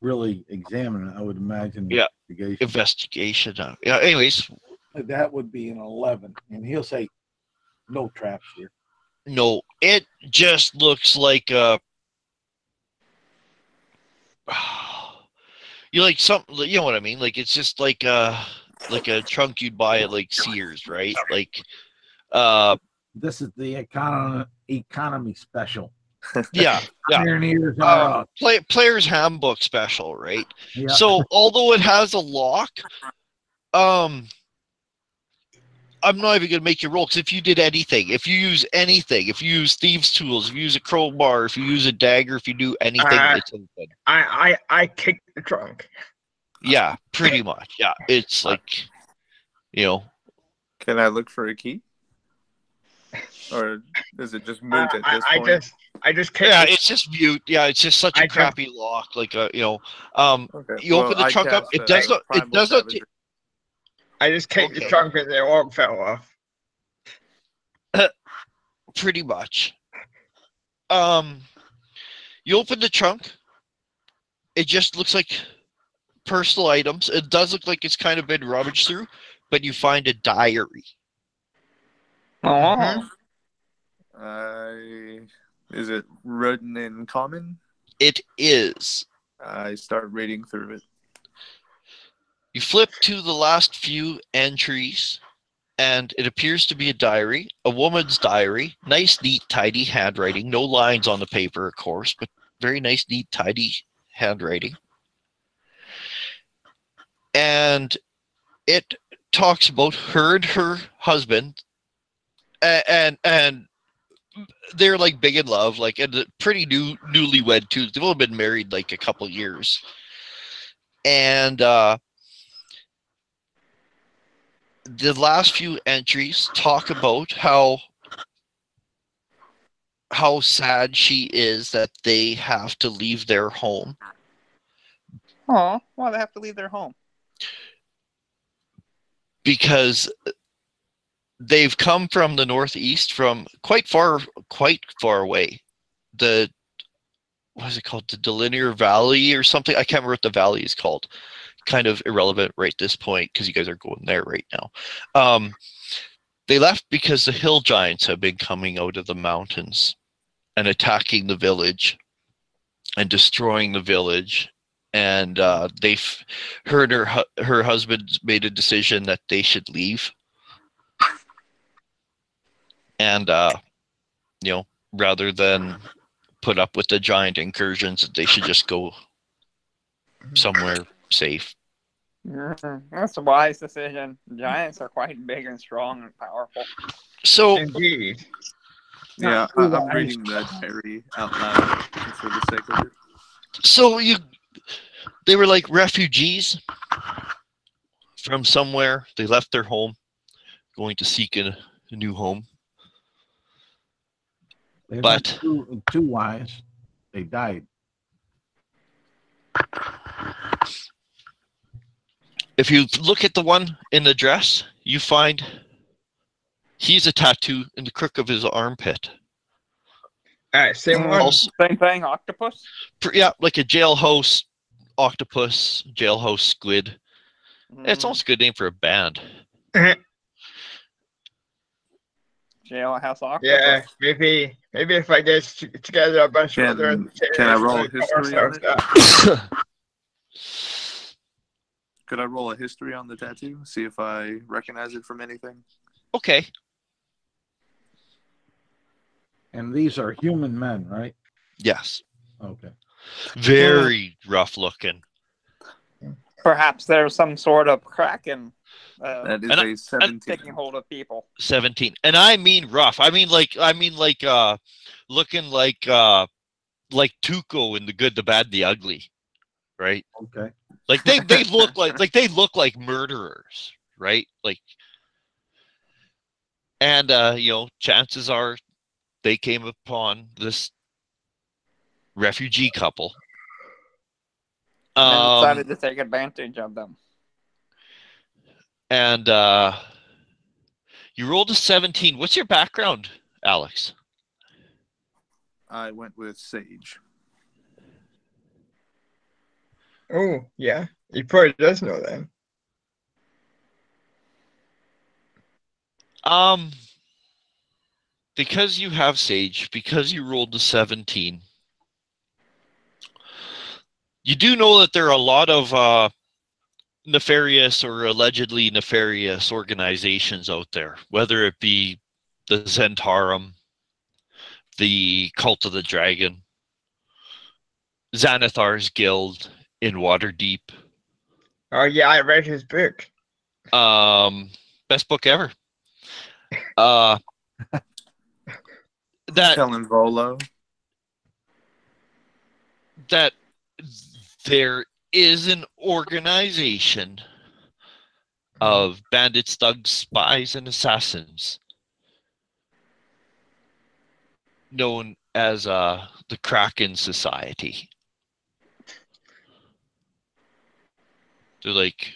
really examine it, I would imagine Yeah. investigation. Investigation. Yeah. Anyways, That would be an 11, and he'll say, "No traps here." no, it just looks like you like something. You know what I mean? Like it's just like a trunk you'd buy at like Sears, right? Like, This is the economy special. yeah. Iron ears are up. Player's handbook special, right? Yeah. So although it has a lock, I'm not even gonna make you roll, because if you did anything, if you use anything, if you use thieves' tools, if you use a crowbar, if you use a dagger, if you do anything, it's open. I kicked the trunk. Yeah, pretty much. Yeah, it's like, you know. Can I look for a key? Or is it just moot at this point? I just kicked. Yeah, it's just mute. Yeah, it's just such a crappy lock. Like Okay. you open the trunk up. It does not. It does not. I just kicked the trunk and the lock fell off. Pretty much. You open the trunk. It just looks like personal items. It does look like it's kind of been rummaged through, but you find a diary. Oh. Is it written in common? It is. I start reading through it. You flip to the last few entries, and it appears to be a diary, a woman's diary. Nice, neat, tidy handwriting. No lines on the paper, of course, but very nice, neat, tidy handwriting. And it talks about her and her husband, and they're like big in love, like, and pretty newlywed too. They've only been married like a couple years, and the last few entries talk about how sad she is that they have to leave their home. Oh, why do they have to leave their home? Because they've come from the northeast, from quite far away. What is it called? The Delinear Valley or something? I can't remember what the valley is called. Kind of irrelevant right at this point, because you guys are going there right now. They left because the hill giants have been coming out of the mountains and attacking the village and destroying the village. And her and her husband made a decision that they should leave. And rather than put up with the giant incursions, they should just go somewhere safe. That's a wise decision. Giants are quite big and strong and powerful. So Indeed. Yeah, Not too I'm wise. reading the diary out loud just for the sake of it. so they were like refugees from somewhere. They left their home, going to seek a new home. They're But not too wise. They died. if you look at the one in the dress, you find he's a tattoo in the crook of his armpit. Same one. Also, Same thing, octopus? yeah, like a jailhouse octopus, jailhouse squid. It's almost a good name for a band. Jailhouse octopus. Yeah, maybe if I get together a bunch of other Can I roll like, history on it? that. Could I roll a history on the tattoo? See if I recognize it from anything? Okay. And these are human men, right? Yes. Okay. Very rough looking. Perhaps there's some sort of kraken That is And a 17. taking hold of people. 17. And I mean rough. I mean like looking like Tuco in The Good, the Bad, the Ugly. Right? Okay. Like they look like murderers, right? Like, and chances are they came upon this refugee couple. And decided to take advantage of them. And you rolled a 17. What's your background, Alex? I went with Sage. Oh, yeah. He probably does know that. Because you have Sage, because you rolled a 17, you do know that there are a lot of nefarious or allegedly nefarious organizations out there, whether it be the Zentarum, the Cult of the Dragon, Xanathar's Guild in Waterdeep. Oh, yeah, I read his book. Best book ever. That Telling Volo. that there is an organization of bandits, thugs, spies, and assassins known as the Kraken Society. They're like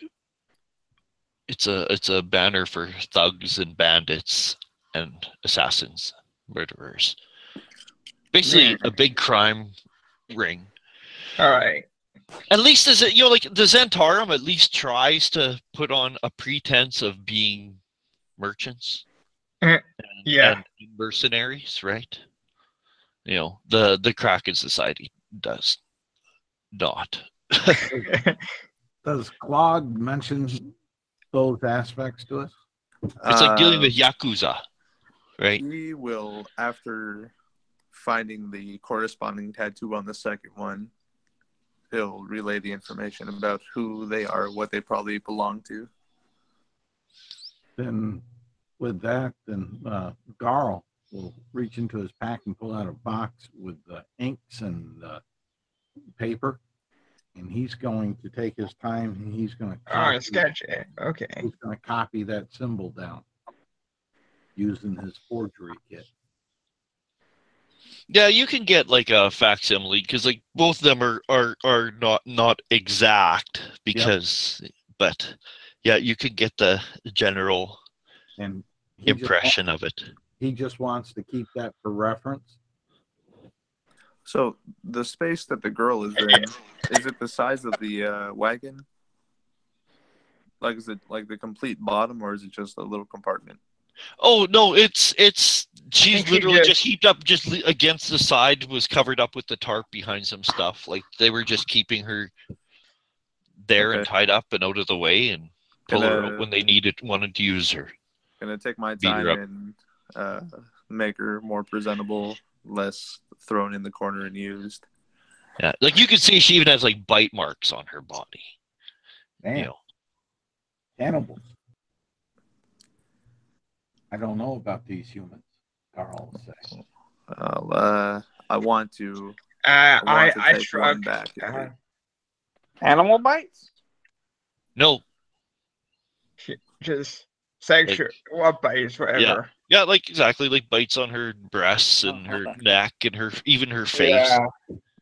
it's a banner for thugs and bandits and assassins, murderers. Basically, a big crime ring. All right. At least is it like the Zentarum at least tries to put on a pretense of being merchants Yeah. and mercenaries, right? The Kraken Society does not. Does Claude mention those aspects to us? It's like dealing with Yakuza, right? He will, after finding the corresponding tattoo on the second one, he'll relay the information about who they are, what they probably belong to. Then with that, Garl will reach into his pack and pull out a box with inks and paper, and he's going to take his time and he's going to sketch it. Okay. He's going to copy that symbol down using his forgery kit. Yeah, you can get like a facsimile because like both of them are not exact because, but yeah, you could get the general and impression of it. He just wants to keep that for reference. So the space that the girl is in, is it the size of the wagon? Like, is it like the complete bottom, or is it just a little compartment? Oh no, she's literally just just heaped up just against the side, was covered up with the tarp behind some stuff. Like they were just keeping her there and tied up and out of the way and pull her out when they wanted to use her. Gonna take my Beat her time and make her more presentable, less thrown in the corner and used. Yeah, like you can see she even has like bite marks on her body. Damn. Cannibals. I don't know about these humans, Carl will say. Well, I want to I take shrug. one back. Animal bites? No. Just sexual, what bites, whatever. Yeah, like exactly like bites on her breasts and her neck and her even her face. Yeah.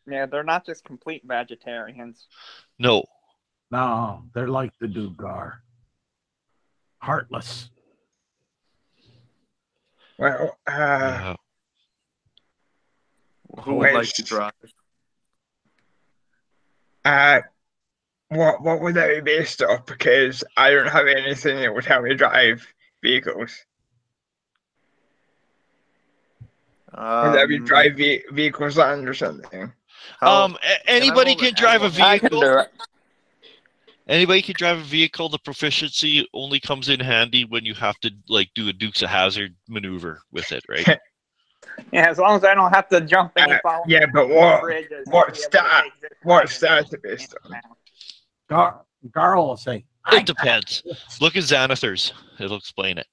Yeah, they're not just complete vegetarians. No. No, they're like the Dugar. Heartless. Well, Yeah. Who would like to drive? what would that be based off? Because I don't have anything that would help me drive vehicles. Would that be drive vehicles land or something? Anybody can drive a I can vehicle. do it. Anybody can drive a vehicle. The proficiency only comes in handy when you have to like do a Dukes of Hazzard maneuver with it, right? Yeah, as long as I don't have to jump any Yeah, but what stats it based on? Carl will say, It depends. Look at Xanathars. It'll explain it.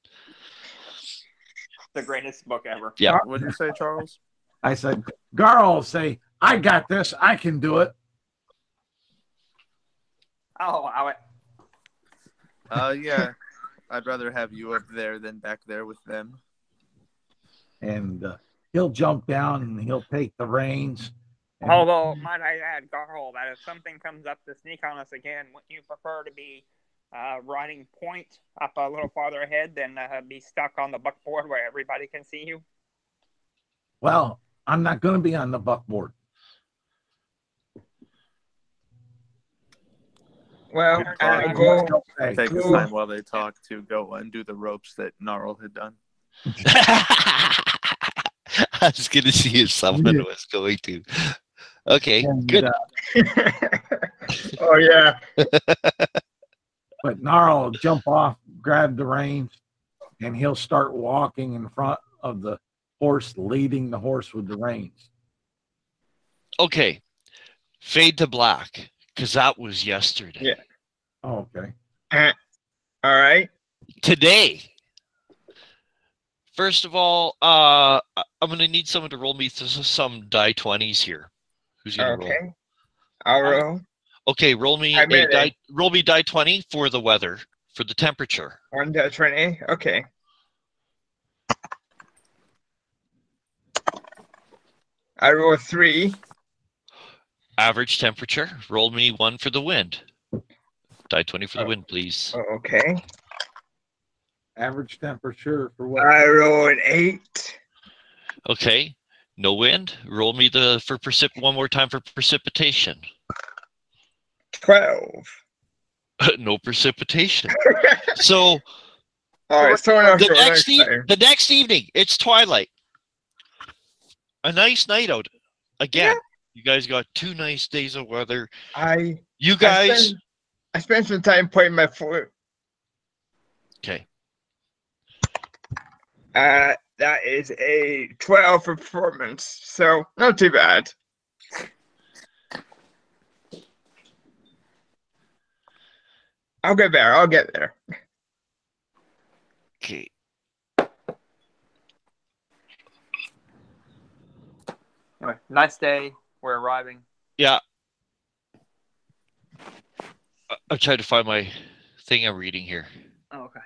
The greatest book ever. Yeah. What did you say, Charles? I said, Carl will say, I got this. I can do it. I'll allow it. Yeah. I'd rather have you up there than back there with them. And he'll jump down and he'll take the reins. Although, might I add, Garl, that if something comes up to sneak on us again, wouldn't you prefer to be riding point up a little farther ahead than be stuck on the buckboard where everybody can see you? Well, I'm not going to be on the buckboard. Well, go take the time while they talk to go undo the ropes that Gnarl had done. I was going to see if someone was going to. Okay, good. Oh, yeah. But Gnarl will jump off, grab the reins, and he'll start walking in front of the horse, leading the horse with the reins. Okay. Fade to black, because that was yesterday. Yeah. Oh, okay. All right. Today. First of all, I'm going to need someone to roll me some die 20s here. Who's going to roll? Okay. I'll roll. Okay, roll me die 20 for the weather, for the temperature. 1 die 20. Okay. I roll 3. Average temperature. Roll me 1 for the wind. Die 20 for the wind, please. Okay. Average temperature for what? I roll an 8. Okay. No wind. Roll me one more time for precipitation. 12. No precipitation. So all right, the next evening, it's twilight. A nice night out. Again, you guys got 2 nice days of weather. I spent some time playing my flute. Okay. That is a 12 for performance, so not too bad. I'll get there. I'll get there. Okay. Anyway, nice day. We're arriving. Yeah. I'm trying to find my thing I'm reading here. Oh, okay.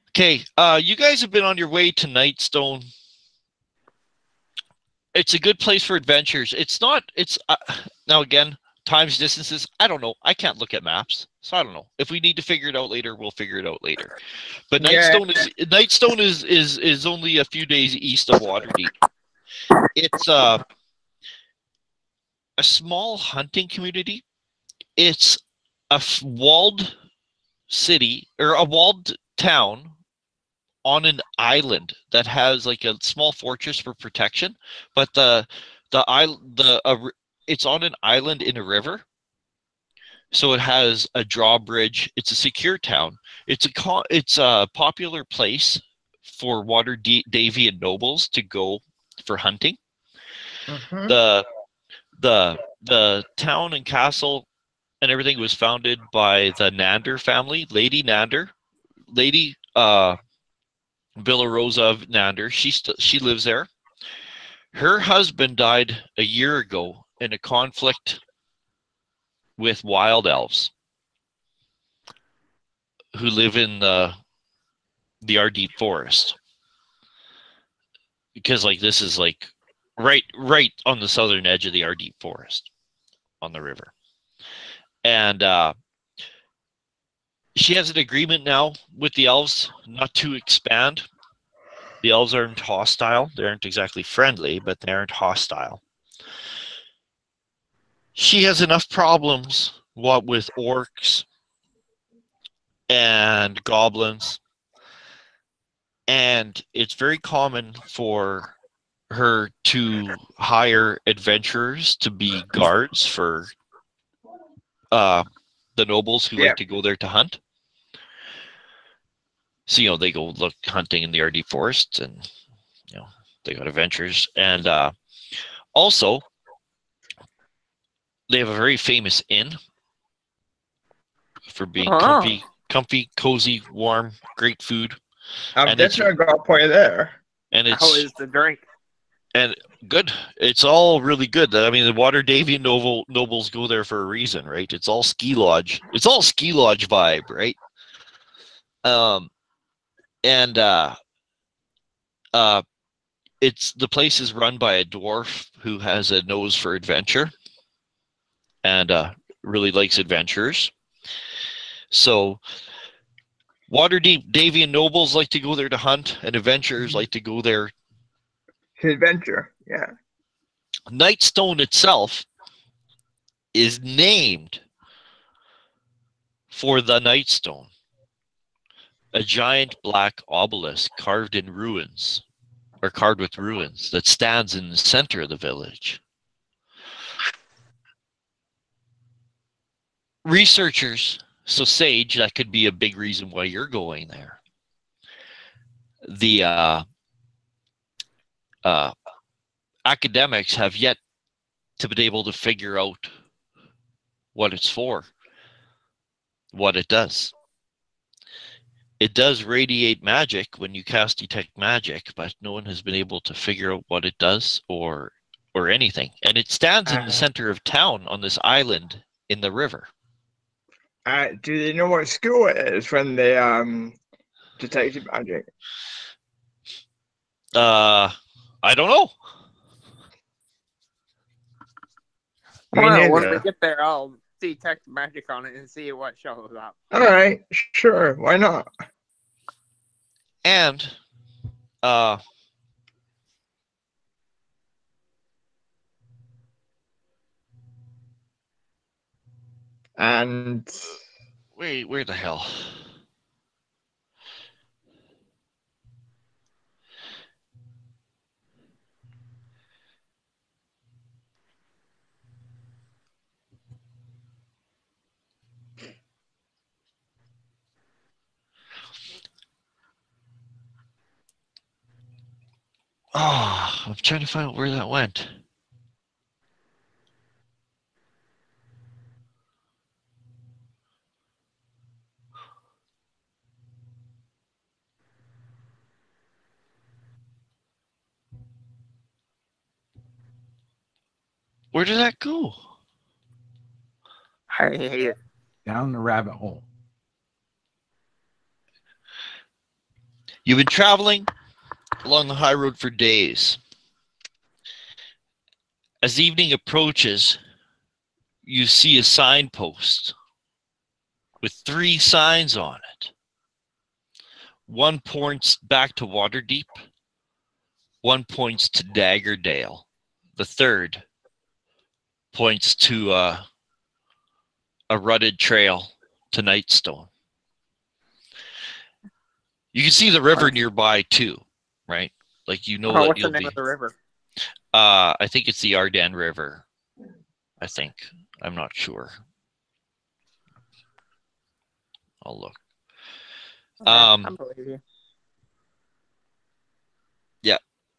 Okay, you guys have been on your way to Nightstone. It's a good place for adventures. It's not, now again, times, distances, I don't know. I can't look at maps, so I don't know. If we need to figure it out later, we'll figure it out later. But Nightstone is only a few days east of Waterdeep. It's a small hunting community. It's a walled city, or a walled town on an island that has like a small fortress for protection, but it's on an island in a river, so it has a drawbridge. It's a secure town. It's a popular place for Waterdavian nobles to go for hunting. Mm-hmm. The town and castle and everything was founded by the Nander family, Lady Nander, Lady Villa Rosa of Nander. She lives there. Her husband died a year ago in a conflict with wild elves who live in the Ardite forest. Because like this is like right on the southern edge of the Ardite forest on the river. And she has an agreement now with the elves not to expand. The elves aren't hostile. They aren't exactly friendly, but they aren't hostile. She has enough problems, what with orcs and goblins, and it's very common for her to hire adventurers to be guards for the nobles who like to go there to hunt. So they go look hunting in the Ardite forest, and they got adventures, and also they have a very famous inn for being comfy, cozy, warm, great food. I'm definitely got a point there. And it's how is the drink? And good. It's all really good. I mean, the Waterdavian nobles go there for a reason, right? It's all ski lodge. It's all ski lodge vibe, right? It's the place is run by a dwarf who has a nose for adventure and really likes adventures. So Waterdavian nobles like to go there to hunt, and adventurers like to go there to adventure. Yeah. Nightstone itself is named for the Nightstone, a giant black obelisk carved with ruins that stands in the center of the village. Researchers, so Sage, that could be a big reason why you're going there. The academics have yet to be able to figure out what it's for, what it does. It does radiate magic when you cast Detect Magic, but no one has been able to figure out what it does or anything. And it stands in the center of town on this island in the river. Do they know what school it is when they detected magic? I don't know. Well, when we get there, I'll detect magic on it and see what shows up. All right, sure, why not? And wait, where the hell? Oh, I'm trying to find out where that went. Where did that go? I hate it. Down the rabbit hole. You've been traveling along the high road for days. As evening approaches, you see a signpost with 3 signs on it. One points back to Waterdeep. One points to Daggerdale. The third points to a rutted trail to Nightstone. You can see the river nearby too, right? Like what's the name of the river? I think it's the Ardennes River. I think. I'm not sure. I'll look. I believe you. Yeah.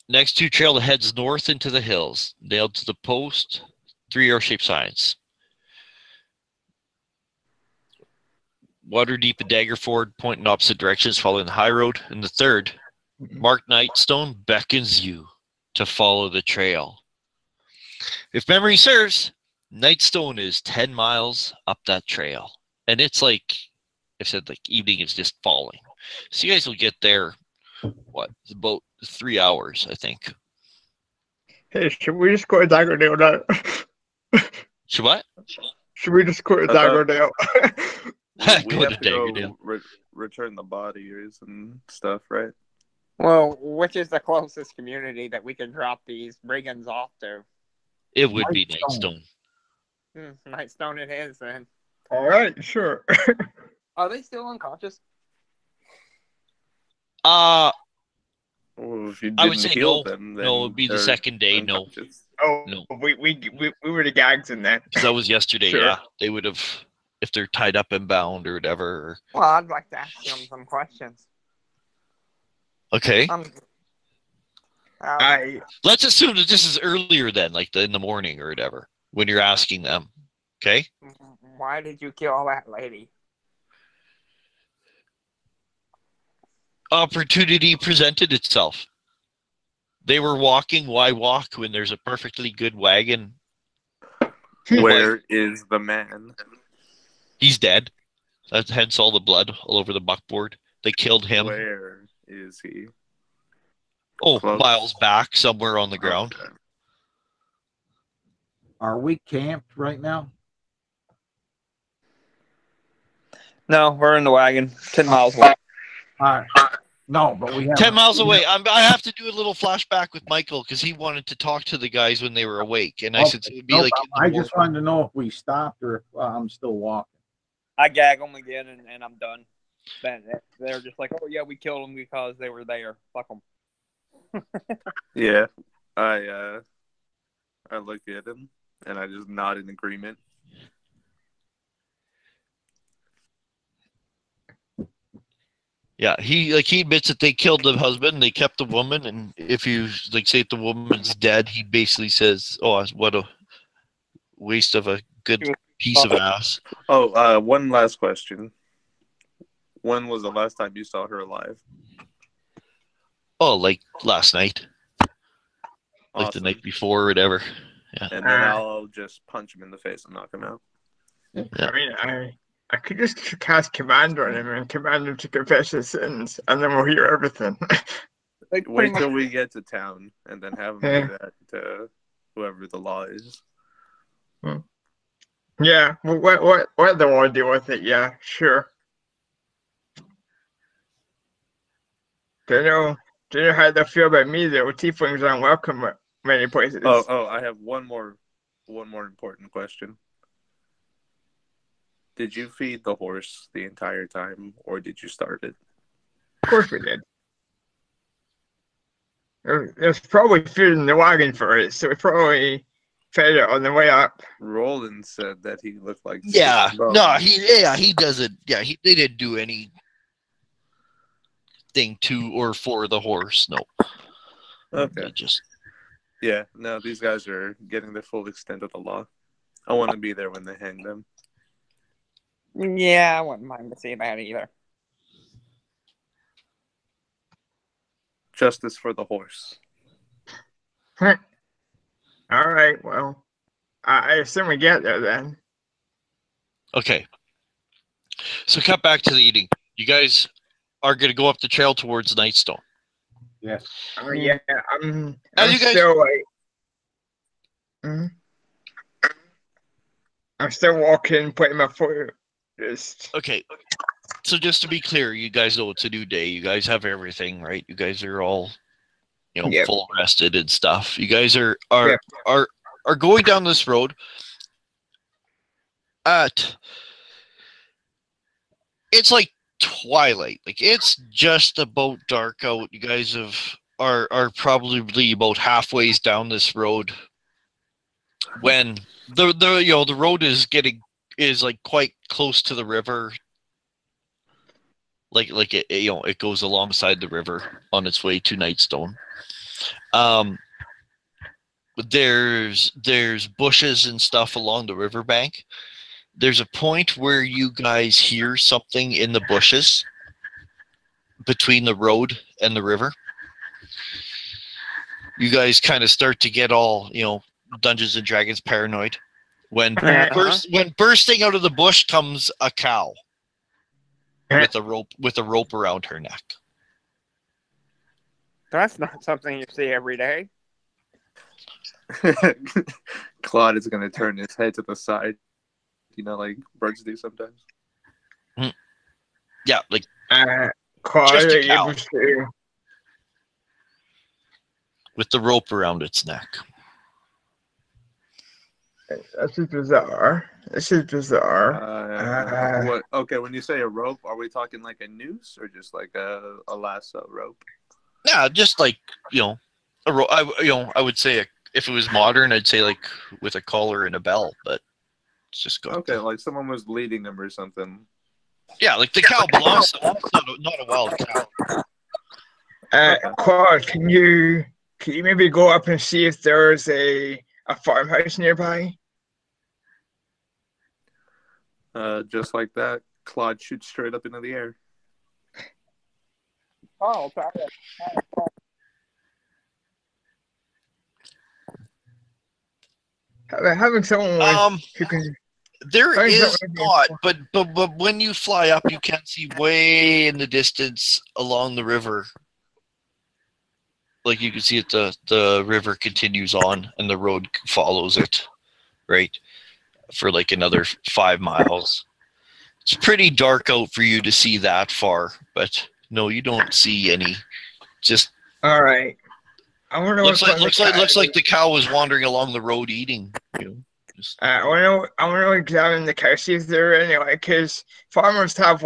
Next to trail that heads north into the hills. Nailed to the post, 3 arrow-shaped signs. Waterdeep and Daggerford point in opposite directions, following the high road. And the third, Mark Nightstone beckons you to follow the trail. If memory serves, Nightstone is 10 miles up that trail. And it's like, I said, like evening is just falling. So you guys will get there, what, about 3 hours, I think. Hey, should we just go to Daggerdale now? Should what? Should we just go to I thought- Daggerdale? We Go have to to go Daggerdale. return the bodies and stuff, right? Well, which is the closest community that we can drop these brigands off to? It would be Nightstone. Nightstone. Nightstone it is, then. All right, sure. Are they still unconscious? Well, if you I would didn't say heal no. them, then No, it'd be the they're second day, no. unconscious. Oh, No. we were the gags in that. Because that was yesterday, Sure. yeah. They would have, if they're tied up and bound or whatever. Well, I'd like to ask them some questions. Okay. I Let's assume that this is earlier then, like in the morning or whatever, when you're asking them. Okay? Why did you kill that lady? Opportunity presented itself. They were walking. Why walk when there's a perfectly good wagon? Where is the man? He's dead. That's hence all the blood all over the buckboard. They killed him. Where is he? Oh, Close. miles back, somewhere on the ground. Okay. Are we camped right now? No, we're in the wagon. 10 miles away. All right. No, but we have 10 miles away. I have to do a little flashback with Michael because he wanted to talk to the guys when they were awake. And I said, so it would be No like. problem. I just wanted to know if we stopped or if I'm still walking. I gag them again, and I'm done. Then they're just like, oh, yeah, we killed them because they were there. Fuck them. Yeah, I look at him and I just nod in agreement. Yeah, he admits that they killed the husband, they kept the woman, and if you say if the woman's dead, he basically says, "Oh, what a waste of a good piece of ass." Oh, one last question. When was the last time you saw her alive? Oh, like last night, like the Awesome. night before, or whatever. Yeah. And then I'll just punch him in the face and knock him out. I mean, I could just cast command on him and command him to confess his sins, and then we'll hear everything. Wait till we get to town and then have him do that to whoever the law is. Yeah, what they want to do with it? Yeah, sure. Don't know how they feel about me though. Tieflings aren't welcome at many places. Oh, I have one more important question. Did you feed the horse the entire time, or did you start it? Of course we did. There's probably food in the wagon for it, so we probably fed it on the way up. Roland said that he looked like Yeah, Steve no, Bowen. he doesn't. Yeah, they didn't do anything to or for the horse. No. Okay. They just Yeah, no, these guys are getting the full extent of the law. I want to be there when they hang them. Yeah, I wouldn't mind to see that either. Justice for the horse. All right, well, I assume we get there then. okay. So cut back to the eating. You guys are going to go up the trail towards Nightstone. Yes. Oh yeah, I'm you guys- still like, I'm still walking, putting my foot. Just Okay. So just to be clear, you guys know it's a new day. You guys have everything, right? You guys are all, Yep. full rested and stuff. You guys are Yep. going down this road it's like twilight. Like it's just about dark out. You guys are probably about halfway down this road when the road is like quite close to the river. Like it goes alongside the river on its way to Nightstone. There's bushes and stuff along the riverbank, there's a point where you guys hear something in the bushes between the road and the river. You guys kind of start to get all, Dungeons and Dragons paranoid. When bursting out of the bush comes a cow with a rope around her neck. That's not something you see every day. Claude is going to turn his head to the side, like birds do sometimes. Yeah, like Claude, just a are you cow able to? with the rope around its neck. This is bizarre. What? Okay, when you say a rope, are we talking like a noose or just like a lasso rope? Yeah, just like a rope. I would say if it was modern, I'd say like with a collar and a bell, but it's just got okay, like someone was leading them or something. Yeah, like the cow belongs to them. It's not a wild cow. Claude, can you maybe go up and see if there's a farmhouse nearby? Just like that, Claude shoots straight up into the air. Oh, sorry. Having someone who can. There is not, but when you fly up, you can see way in the distance along the river. Like you can see it, the river continues on, and the road follows it, right, for like another 5 miles. It's pretty dark out for you to see that far, but no, you don't see any. Just all right. I wonder looks like the cow was wandering along the road eating. I want to examine the cow, see if there are any, because farmers have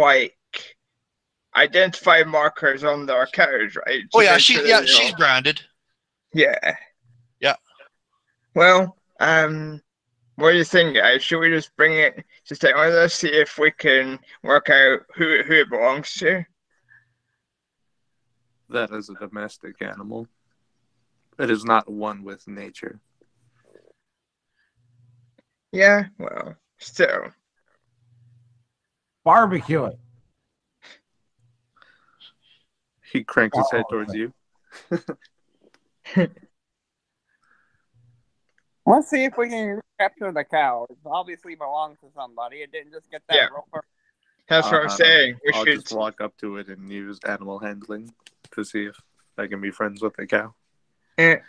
identified markers on their cows, right? Oh yeah, she's branded. Yeah. Yeah. Well, what do you think, guys? Should we just bring it to stay with us, see if we can work out who it belongs to? That is a domestic animal. It is not one with nature. Yeah, well, still. Barbecue it. He cranked his head towards you. Let's see if we can capture the cow. It obviously belongs to somebody. It didn't just get that rope. That's what I'm saying. I'll just walk up to it and use animal handling to see if I can be friends with the cow. Yeah.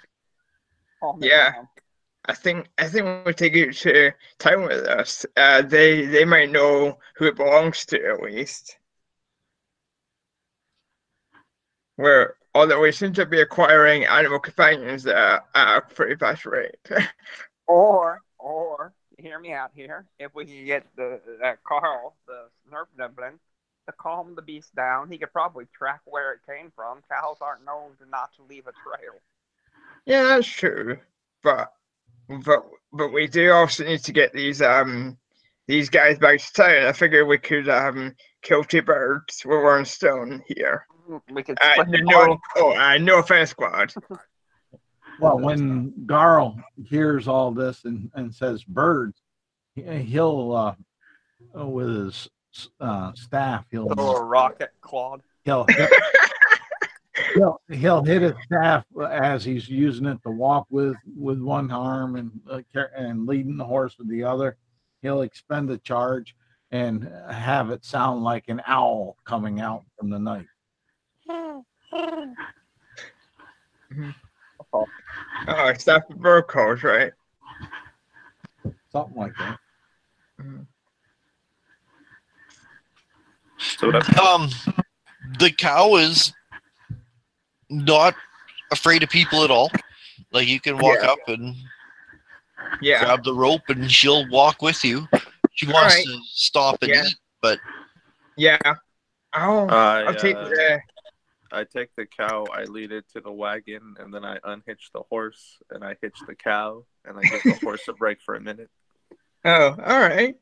I think we'll take it to town with us. They might know who it belongs to at least. Although we seem to be acquiring animal companions at a pretty fast rate. Or hear me out here. If we can get the Carl, the Nerf Dublin, to calm the beast down, he could probably track where it came from. Cows aren't known to not to leave a trail. Yeah, that's true. But we do also need to get these guys back to town. I figure we could kill 2 birds with 1 stone here. We could no offense, squad. Well, when Garl hears all this and says birds, he'll with his staff, he'll throw a rock at Claude. He'll hit his staff as he's using it to walk with 1 arm and leading the horse with the other. He'll expend a charge and have it sound like an owl coming out from the night. Oh, staff of bird calls, right? Something like that. So the cow is not afraid of people at all. Like you can walk up and grab the rope and she'll walk with you. She wants to stop and eat, but I'll take I take the cow, I lead it to the wagon, and then I unhitch the horse, and I hitch the cow, and I give the horse a break for a minute. Oh, all right.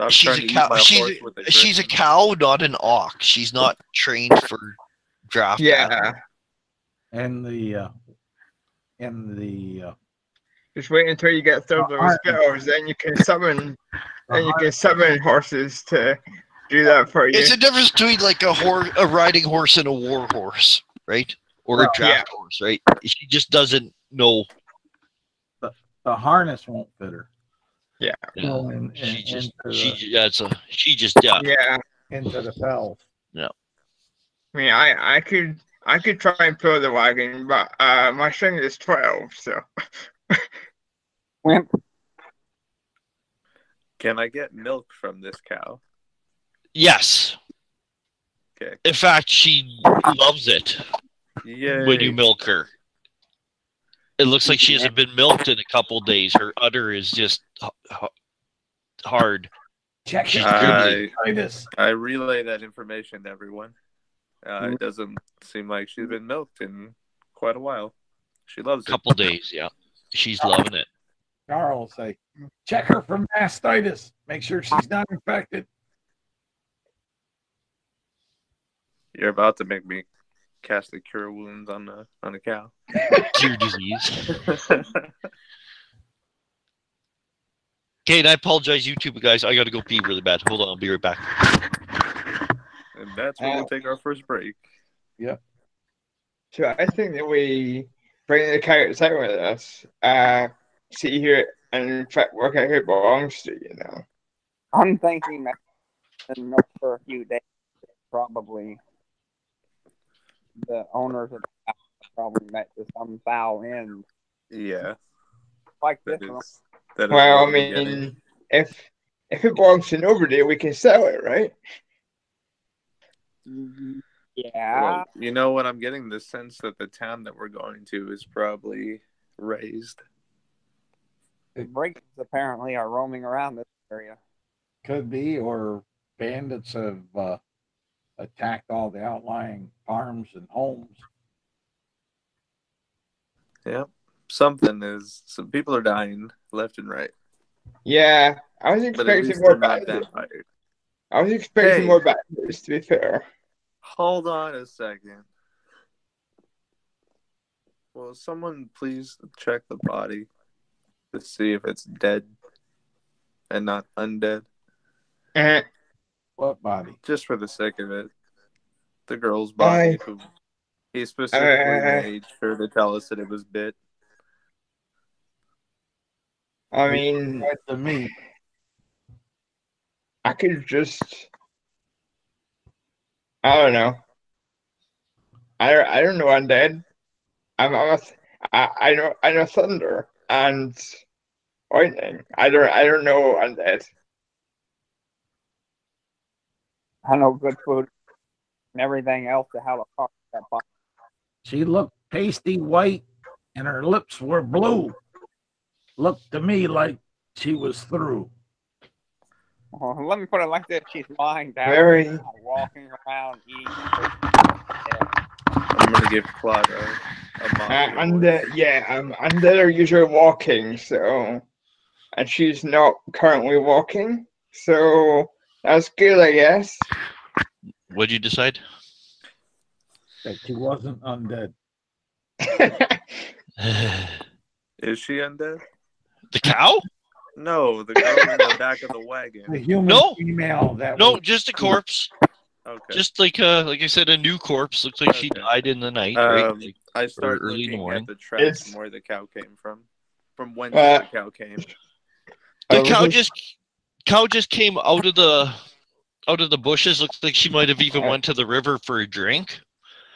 She's a cow, not an ox. She's not trained for draft Yeah. that. And the Just wait until you get through those spells, then you can summon horses to do that for you. It's a difference between like a riding horse and a war horse, right? Or a draft horse, right? She just doesn't know. the harness won't fit her. Yeah. Go She just into the fells. Yeah. I mean, I could try and pull the wagon, but my strength is 12, so. Wimp. Can I get milk from this cow? Yes. Okay. In fact, she loves it Yay. when you milk her. It looks like she hasn't been milked in a couple days. Her udder is just hard. Check She's it. I relay that information to everyone. It doesn't seem like she's been milked in quite a while. She loves it. Couple days, yeah. She's loving it. Carl will say, check her for mastitis. Make sure she's not infected. You're about to make me cast the cure wounds on a cow. Cure disease. Okay, and I apologize, YouTube guys. I got to go pee really bad. Hold on, I'll be right back. And that's where we'll take our first break. Yep. So I think that we bring the cow outside with us, see here, and work out who it belongs to, you know. I'm thinking that been milk for a few days. Probably the owners of the house probably met to some foul end. Yeah. Like That this one. is, that is Well, I what we're getting. mean, if it belongs to nobody, we can sell it, right? Yeah. Well, you know what? I'm getting the sense that the town that we're going to is probably raised. Breakers apparently are roaming around this area. Could be, or bandits have attacked all the outlying farms and homes. Yeah. Some people are dying left and right. Yeah, I was But at expecting least more they're not bad. vampires. I was expecting Hey. more bad news, to be fair. Hold on a second. Will someone please check the body to see if it's dead and not undead? Eh, What body? Just for the sake of it. The girl's body, who he specifically made sure to tell us that it was bit. I mean, To me, I could just. I don't know. I don't know undead. I know thunder and lightning. I don't know undead. I know good food and everything else to how to talk that body. she looked pasty white and her lips were blue. Looked to me like she was through. Well, let me put it like this: she's lying down, Very. walking around, eating. I'm gonna give Claude a monitor Undead, yeah, undead are usually walking, so, and she's not currently walking, so that's good, I guess. What'd you decide? That she wasn't undead. Is she undead? The cow? No, the girl in the back of the wagon. The human No. female that No, was, just a corpse. Okay. Just like I said, a new corpse. Looks like she Okay. died in the night, right? Like, I start early in the looking morning. at the tracks It's- from where the cow came from whence the cow came. the cow just came out of the bushes. Looks like she might have even went to the river for a drink.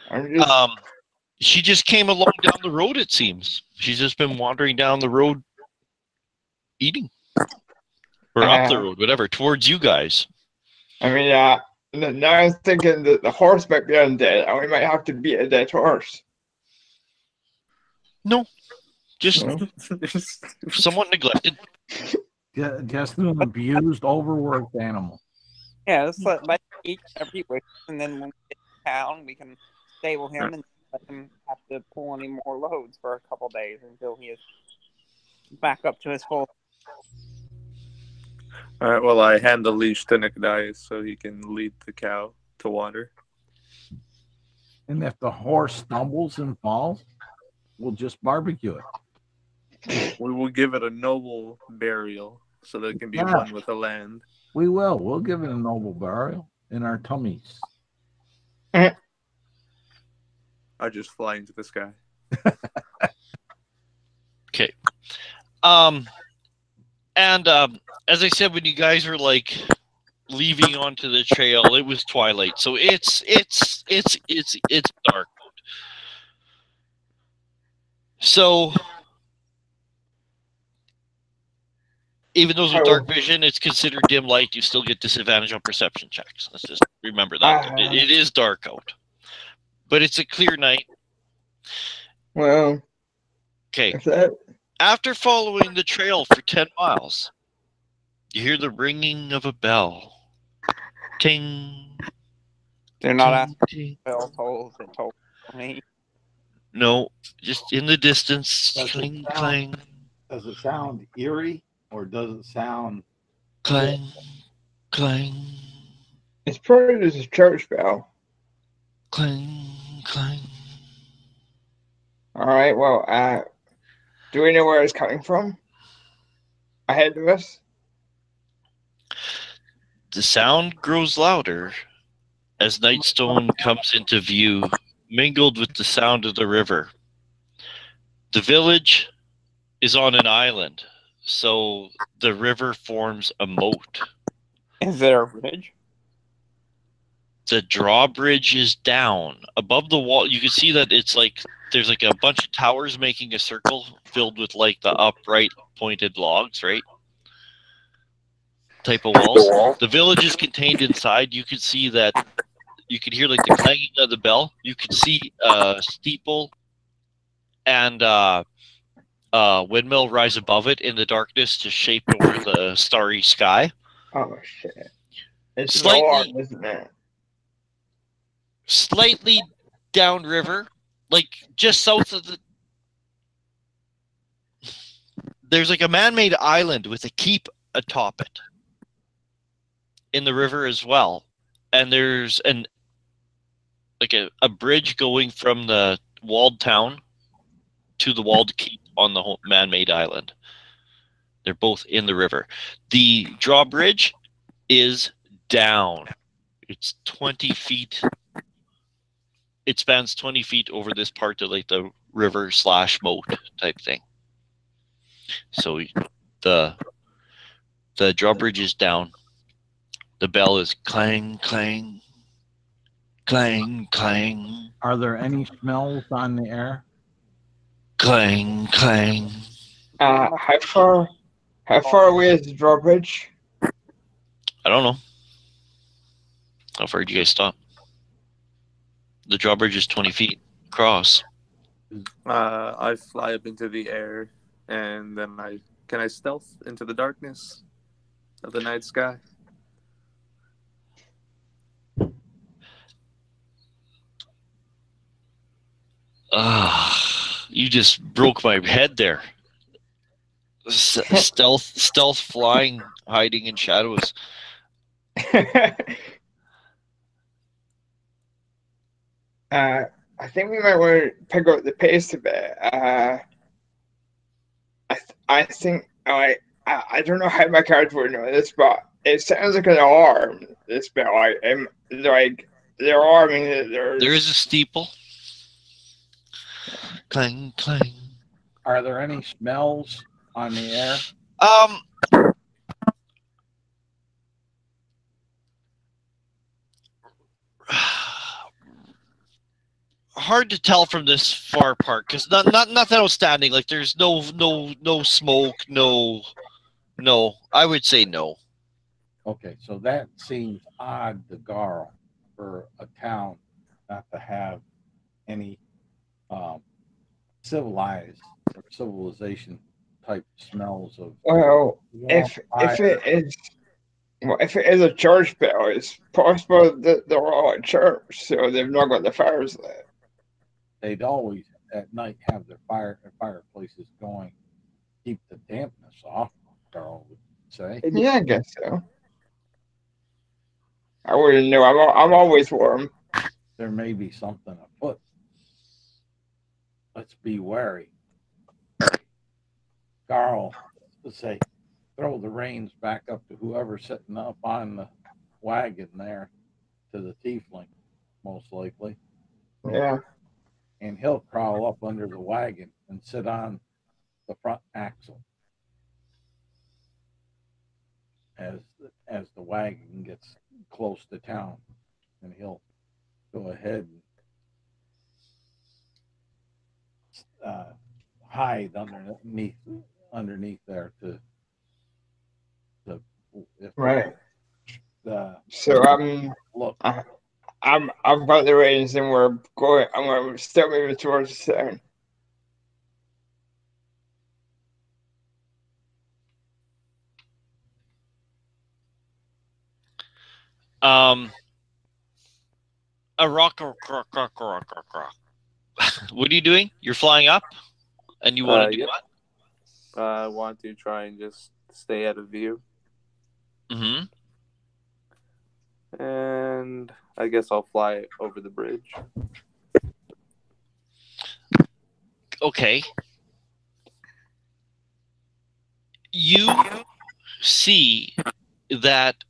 I'm just, She just came along down the road, it seems. She's just been wandering down the road eating. Or up the road, whatever, towards you guys. I mean, now I'm thinking that the horse might be undead, and we might have to beat a dead horse. No. Just No? somewhat neglected. just an abused, overworked animal. Yeah, let's let each every week, and then when we get to town, we can stable him and let him have to pull any more loads for a couple days until he is back up to his full. All right, well, I hand the leash to Nicodemus so he can lead the cow to water. And if the horse stumbles and falls, we'll just barbecue it. We will give it a noble burial so that it can be Yeah. one with the land. We will. We'll give it a noble burial in our tummies. I just fly into the sky. Okay. And as I said, when you guys were like leaving onto the trail, it was twilight, so it's dark. So even though it's dark vision, it's considered dim light. You still get disadvantage on perception checks. Let's just remember that. It is dark out, but it's a clear night. Well, Okay. if that After following the trail for 10 miles, you hear the ringing of a bell. Ting. They're not asking ting. bell tolls. They told me. No, just in the distance. Does it Cling, sound- clang, Does it sound eerie or does it sound clang, clang, it's probably just a church bell. clang, clang. All right. Well, do we know where it's coming from? Ahead of us. The sound grows louder as Nightstone comes into view, mingled with the sound of the river. The village is on an island, so the river forms a moat. Is there a bridge? The drawbridge is down. Above the wall, you can see that it's like there's like a bunch of towers making a circle filled with like the upright pointed logs, right? Type of walls. The village is contained inside. You can see that you could hear like the clanging of the bell. You could see steeple and windmill rise above it in the darkness to shape over the starry sky. Oh shit! It's Slightly- an alarm, isn't it? Slightly downriver, like just south of the. There's like a man-made island with a keep atop it in the river as well, and there's a bridge going from the walled town to the walled keep on the whole man-made island. They're both in the river. The drawbridge is down. It's 20 feet. It spans 20 feet over this part of like the river / moat type thing. So the drawbridge is down. The bell is clang, clang, clang, clang, Are there any smells on the air? clang, clang. How far away is the drawbridge? I don't know. How far did you guys stop? The drawbridge is 20 feet across. I fly up into the air, and then can I stealth into the darkness of the night sky? You just broke my head there. Stealth flying, hiding in shadows. I think we might want to pick up the pace a bit. I think I don't know how my character would know this, but it sounds like an alarm. This bell, like they're alarming that There is a steeple. Clang, clang. Are there any smells on the air? Hard to tell from this far apart because nothing outstanding. Like there's no smoke, no. I would say no. Okay, so that seems odd to Garl for a town not to have any civilized or civilization type smells of. well, if it is a church bell, it's possible that they're all at church, so they've not got the fires lit. They'd always at night have their fireplaces going, keep the dampness off, Garl would say. Yeah, I guess so. I wouldn't know. I'm always warm. there may be something afoot. Let's be wary. Carl, let's say, throw the reins back up to whoever's sitting up on the wagon there, to the tiefling, most likely. Yeah. And he'll crawl up under the wagon and sit on the front axle as the wagon gets close to town, and he'll go ahead and hide underneath there to if Right. the So look. I've got the reins and we're going. I'm going to start moving towards the town. A rock. What are you doing? You're flying up, and you want to do Yep. what? I want to try and just stay out of view. Mm-hmm. And I guess I'll fly over the bridge. Okay. You see that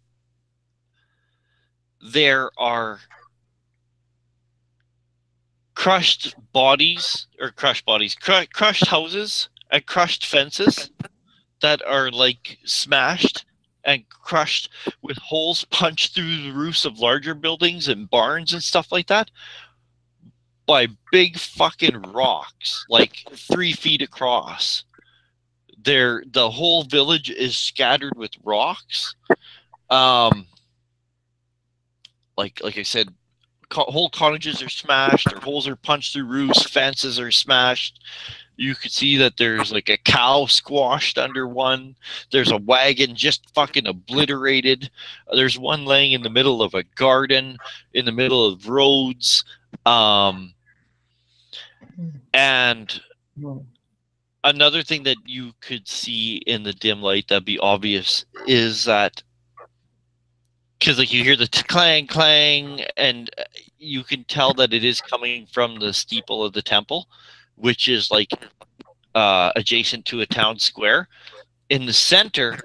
there are crushed houses and crushed fences that are like smashed and crushed with holes punched through the roofs of larger buildings and barns and stuff like that by big fucking rocks, like 3 feet across. The whole village is scattered with rocks. Like I said, whole cottages are smashed, or holes are punched through roofs, fences are smashed. You could see that there's like a cow squashed under one. There's a wagon just fucking obliterated. There's one laying in the middle of a garden, in the middle of roads. And another thing that you could see in the dim light that'd be obvious is that, because like you hear the clang clang, and you can tell that it is coming from the steeple of the temple, which is like adjacent to a town square. In the center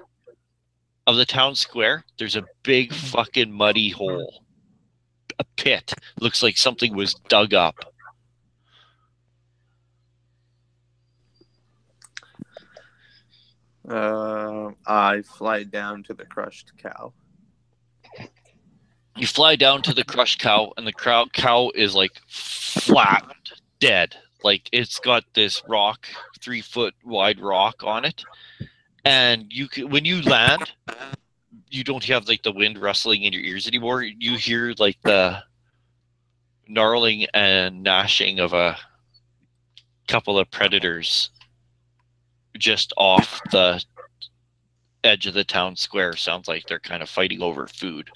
of the town square, there's a big fucking muddy hole, a pit. Looks like something was dug up. I fly down to the crushed cow. You fly down to the crushed cow, and the cow is like flat, dead. Like it's got this rock, 3 foot wide rock on it, and when you land, you don't have like the wind rustling in your ears anymore. You hear like the gnarling and gnashing of a couple of predators just off the edge of the town square. Sounds like they're kind of fighting over food.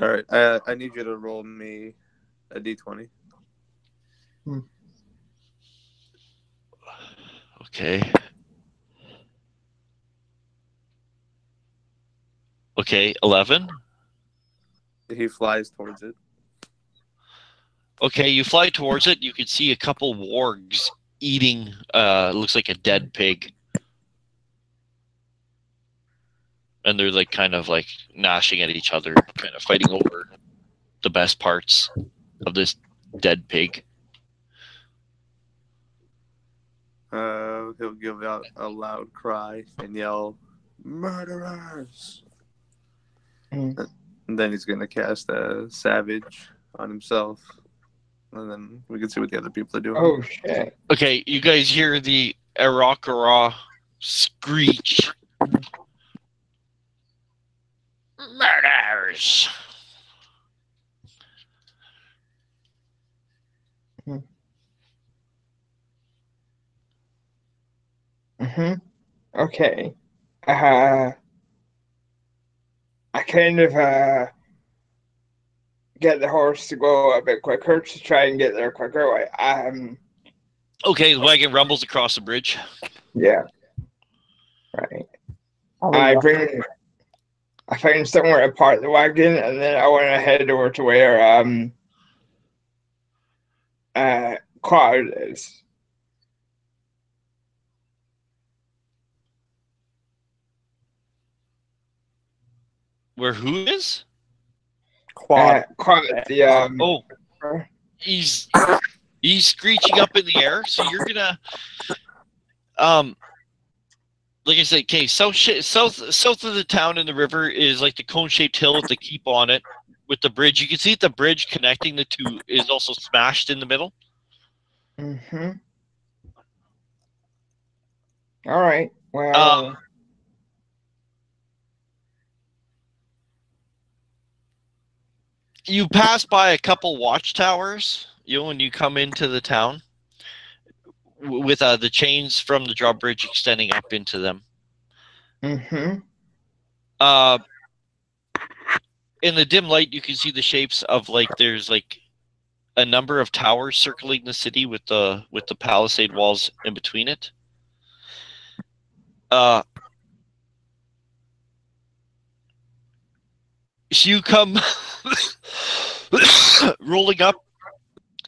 All right, I need you to roll me a d20. Okay. Okay, 11. He flies towards it. Okay, you fly towards it. You can see a couple wargs eating, looks like a dead pig. And they're like kind of like gnashing at each other, kind of fighting over the best parts of this dead pig. He'll give out a loud cry and yell, "Murderers!" And then he's going to cast a savage on himself. And then we can see what the other people are doing. Oh, shit. Okay, you guys hear the Arakara screech. Murders! Mm-hmm. Okay. I kind of get the horse to go a bit quicker to try and get there quicker. Okay, the wagon rumbles across the bridge. Yeah. Right. I I find somewhere to park the wagon, and then I want to head over to where Cloud is. Where who is? Quad. Cloud, the Oh, he's screeching up in the air. So you're gonna like I said, okay, south of the town and the river is like the cone-shaped hill with the keep on it, with the bridge. You can see the bridge connecting the two is also smashed in the middle. Mm-hmm. All right. Well. You pass by a couple watchtowers, when you come into the town, with the chains from the drawbridge extending up into them. Mm-hmm. In the dim light, you can see the shapes of there's a number of towers circling the city with the palisade walls in between it. So you come rolling up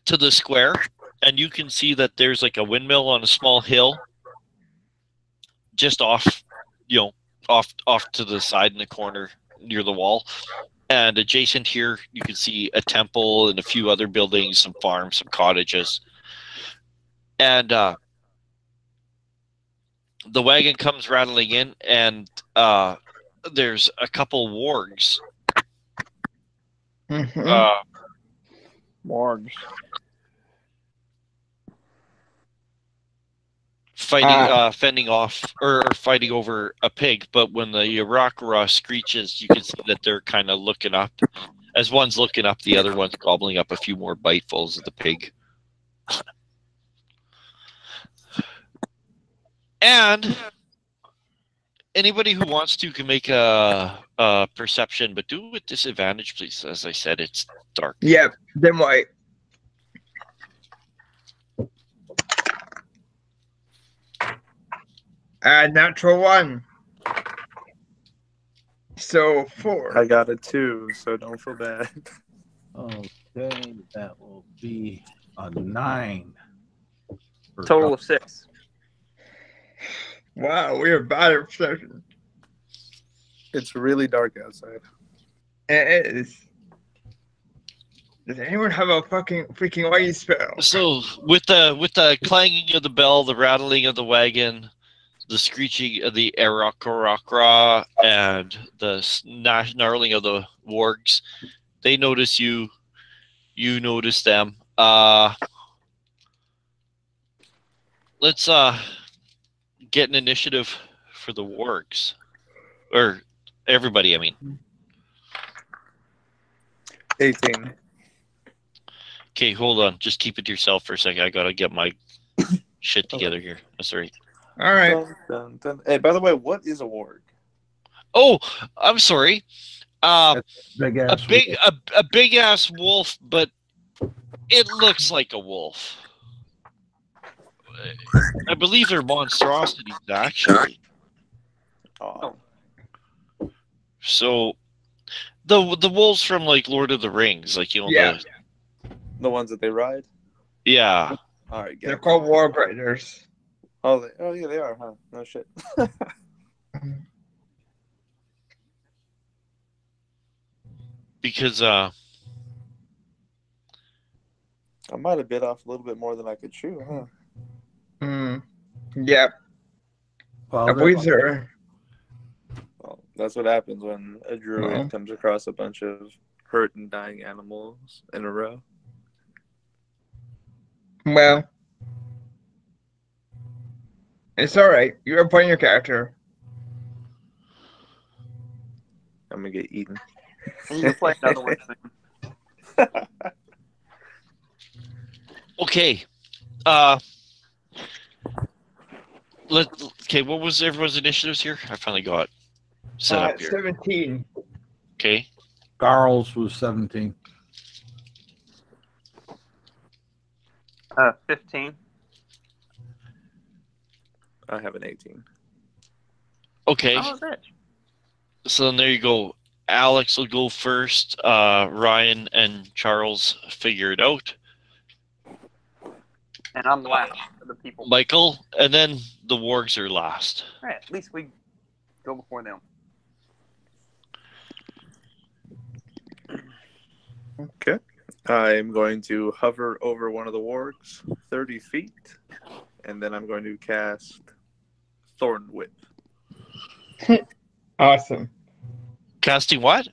to the square, and you can see that there's a windmill on a small hill just off to the side in the corner near the wall. And adjacent here, you can see a temple and a few other buildings, some farms, some cottages. And the wagon comes rattling in, and there's a couple wargs. Mm-hmm. Wargs. Fending off or fighting over a pig. But when the Yarakara screeches, you can see that they're kind of looking up. As one's looking up, the other one's gobbling up a few more bitefuls of the pig. And anybody who wants to can make a perception, but do it with disadvantage, please. As I said, it's dark. Yep. Then white. Natural 1. So 4. I got a 2, so don't feel bad. Okay, that will be a 9. Total of 6. Wow, we are bad at perception. It's really dark outside. It is. Does anyone have a freaking light spell? So with the clanging of the bell, the rattling of the wagon, the screeching of the Arakara, and the snarling of the wargs, they notice you. You notice them. Let's get an initiative for the wargs, or everybody. I mean, 18. okay, hold on. Just keep it to yourself for a second. I gotta get my shit together here. That's right. All right. Dun, dun, dun. Hey, by the way, what is a warg? Oh, I'm sorry. Big A ass big ass wolf, but it looks like a wolf. I believe they're monstrosities, actually. Oh. So the wolves from Lord of the Rings, Yeah. The ones that they ride? Yeah. All right, They're called war riders. Oh, yeah, they are, huh? No shit. Because I might have bit off a little bit more than I could chew, huh? Yep. Well, I believe they're. Well, that's what happens when a druid Well. comes across a bunch of hurt and dying animals in a row. Well, it's all right. You're playing your character. I'm gonna get eaten. You can play another one soon. okay. What was everyone's initiatives here? I finally got set up here. 17. Okay. Garls was 17. 15. I have an 18. Okay. Oh, bitch. So then there you go. Alex will go first. Ryan and Charles figure it out. And I'm last of the people. Michael, and then the wargs are last. All right, at least we go before them. Okay. I'm going to hover over one of the wargs 30 feet, and then I'm going to cast Thorn Whip. Awesome. Casting what?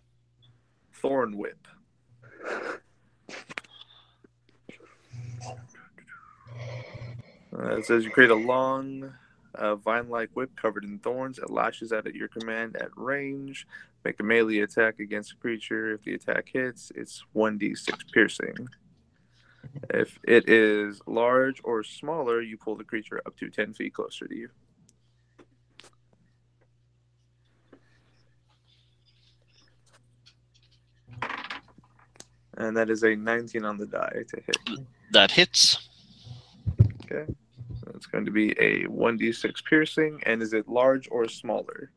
Thorn Whip. It says you create a long, vine-like whip covered in thorns. It lashes out at your command at range. Make a melee attack against a creature. If the attack hits, it's 1d6 piercing. If it is large or smaller, you pull the creature up to 10 feet closer to you. And that is a 19 on the die to hit. That hits. Okay. So it's going to be a 1d6 piercing. And is it large or smaller?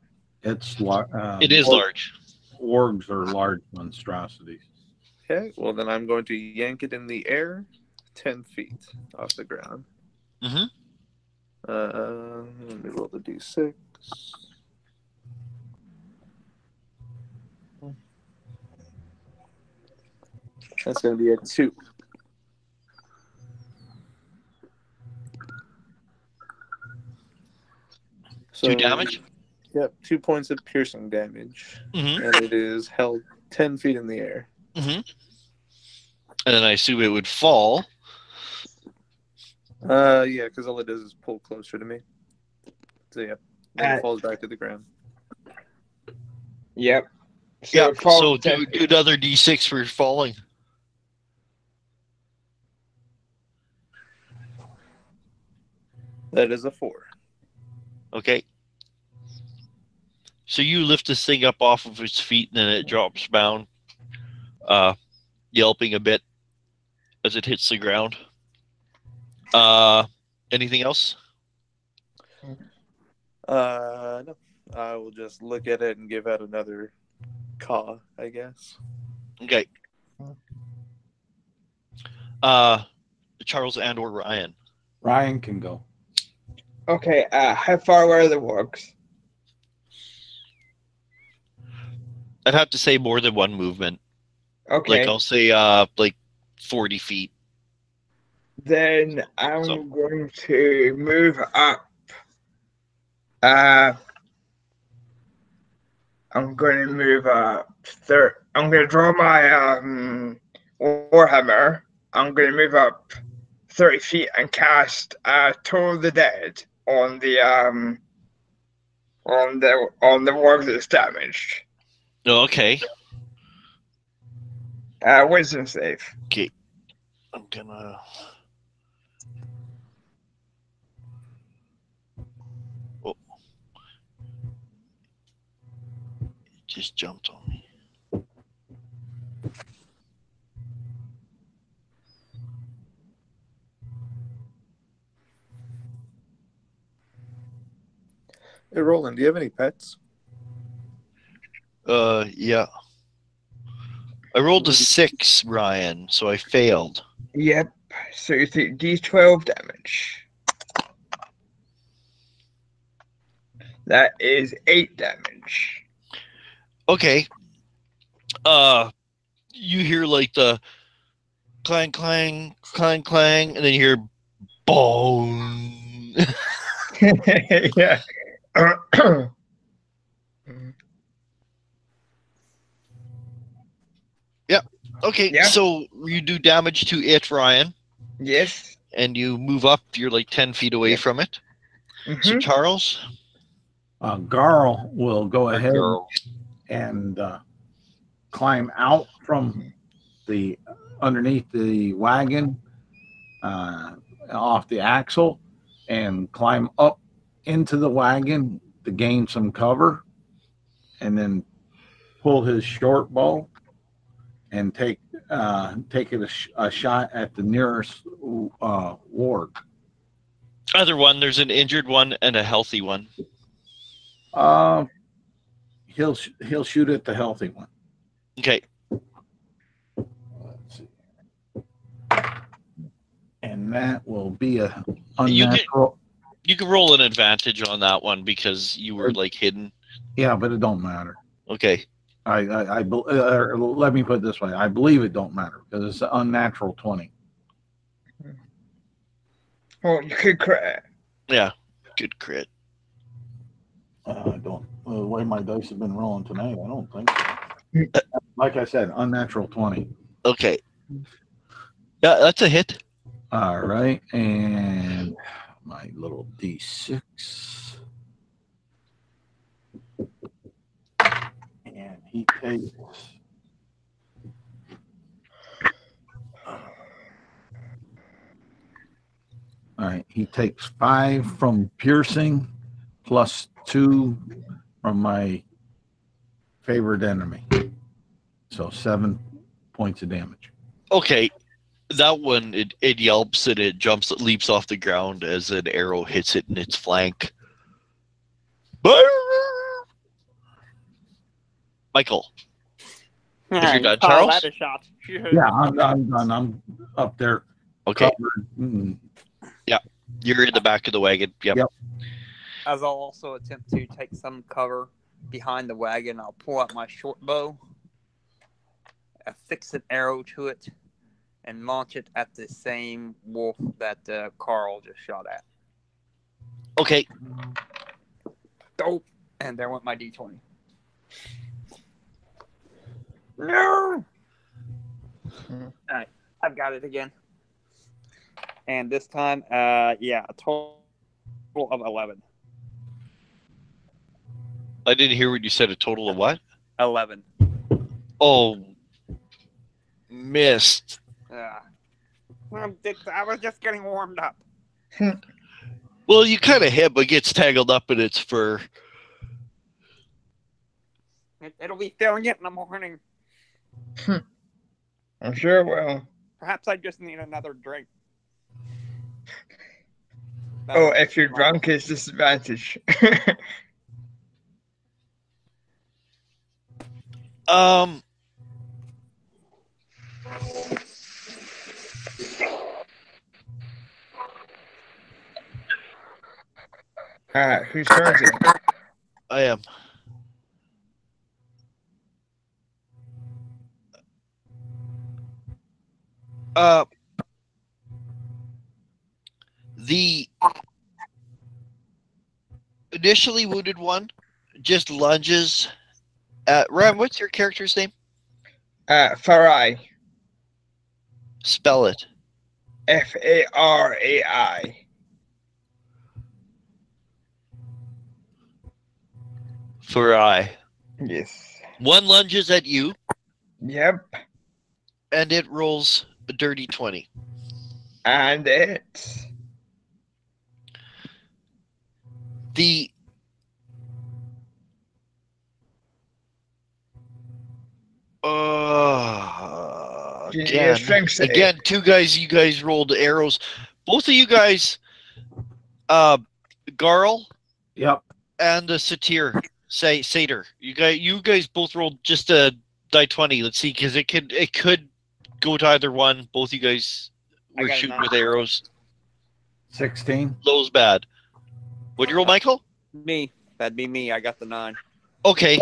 It's It is large. Orgs are large monstrosities. Okay. Well, then I'm going to yank it in the air 10 feet off the ground. Mm-hmm. Let me roll the d6. That's going to be a 2. So, 2 damage? Yep, 2 points of piercing damage. Mm-hmm. And it is held 10 feet in the air. Mm-hmm. And then I assume it would fall. Yeah, because all it does is pull closer to me. So, yeah, then it falls back to the ground. Yep. Yeah, it falls so 10 do feet. another d6 for falling. That is a 4. Okay. So you lift this thing up off of its feet, and then it drops down, yelping a bit as it hits the ground. Anything else? No. I will just look at it and give out another caw, I guess. Okay. Charles and or Ryan. Ryan can go. Okay, how far away are the wargs? I'd have to say more than one movement. Okay. Like I'll say like 40 feet. Then I'm So- going to move up. I'm going to move up. I'm going to draw my warhammer. I'm going to move up 30 feet and cast Toll the Dead on the warg that's damaged. Oh, okay. Wisdom save. Okay. I'm gonna. Oh. It just jumped on me. Hey, Roland, do you have any pets? Yeah. I rolled a 6, Ryan, so I failed. Yep. So you take D12 damage. That is 8 damage. Okay. You hear like the clang, clang, clang, clang, and then you hear bone. Yeah. Okay, Yeah. so you do damage to it, Ryan, Yes. and you move up. You're like 10 feet away Yep. from it. So Mhm. Charles, Garl will go ahead girl. and climb out from the underneath the wagon, off the axle, and climb up into the wagon to gain some cover, and then pull his short bow and take a shot at the nearest warg. Either one. There's an injured one and a healthy one. he'll shoot at the healthy one. Okay. Let's see. And that will be a You unnatural. You can roll an advantage on that one because you were like hidden. Yeah, but it don't matter. Okay. Let me put it this way. I believe it don't matter because it's an unnatural 20. Well, you could crit. Yeah. Good crit. I don't. The way my dice have been rolling tonight, I don't think so. Like I said, unnatural 20. Okay. Yeah, that's a hit. All right, and my little D6. And he takes. All right, he takes 5 from piercing, plus 2 from my favorite enemy. So 7 points of damage. Okay. That one, it yelps and it jumps, it leaps off the ground as an arrow hits it in its flank. Michael. If you're done, Call Charles? that a shot. Yeah, I'm done. I'm up there. Okay. Covered. Mm. You're in the back of the wagon. Yep. As I'll also attempt to take some cover behind the wagon, I'll pull out my short bow, affix an arrow to it, and launch it at the same wolf that Carl just shot at. Okay. Dope. And there went my D20. No! Alright, I've got it again. And this time, a total of 11. I didn't hear what you said. A total of what? 11. Oh, missed. I was just getting warmed up. Well, you kind of hit, but gets tangled up in its fur. It'll be feeling it in the morning. I'm sure it will. Perhaps I just need another drink. Oh, if you're drunk, it's disadvantage. Whose turn is it? I am. The initially wounded one just lunges at Ram. What's your character's name? Farai. Spell it. Farai. Farai. Yes. One lunges at you, Yep. and it rolls a dirty 20. And it's The again, two guys. You guys rolled arrows. Both of you guys, Garl. Yep. And the satyr, satyr. You guys both rolled just a die 20. Let's see, because it could go to either one. Both you guys were shooting with arrows. 16. Low's bad. What'd you roll, Michael? Me. That'd be me. I got the 9. Okay.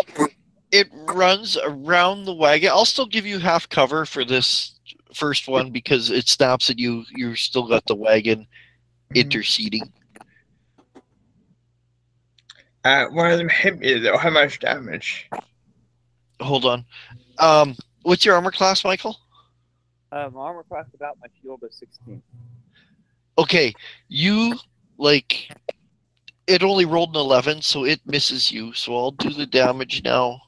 It runs around the wagon. I'll still give you half cover for this first one because it snaps at you. You still got the wagon interceding. One of them hit me though. How much damage? Hold on. What's your armor class, Michael? My armor class without my shield is 16. Okay, you it only rolled an 11, so it misses you. So I'll do the damage now.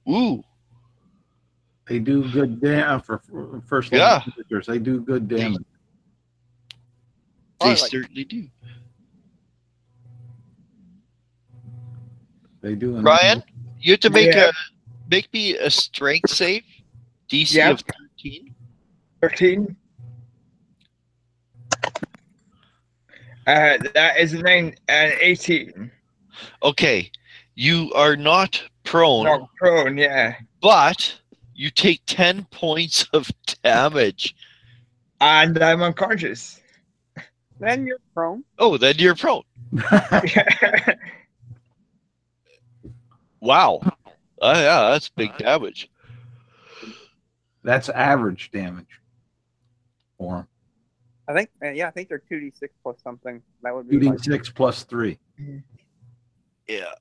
Ooh. They do good damage for first Yeah. visitors. They do good damage. They certainly do. They do. Ryan, you have to make me a strength save. DC Yep. of 13. 13. That is 18. Okay, you are not prone, Not prone, yeah. but you take 10 points of damage. And I'm unconscious. Then you're prone. Oh, then you're prone. Wow. Yeah, that's big damage. That's average damage for him. I think, I think they're 2d6 plus something. That would be like, 2d6 plus 3. Yeah.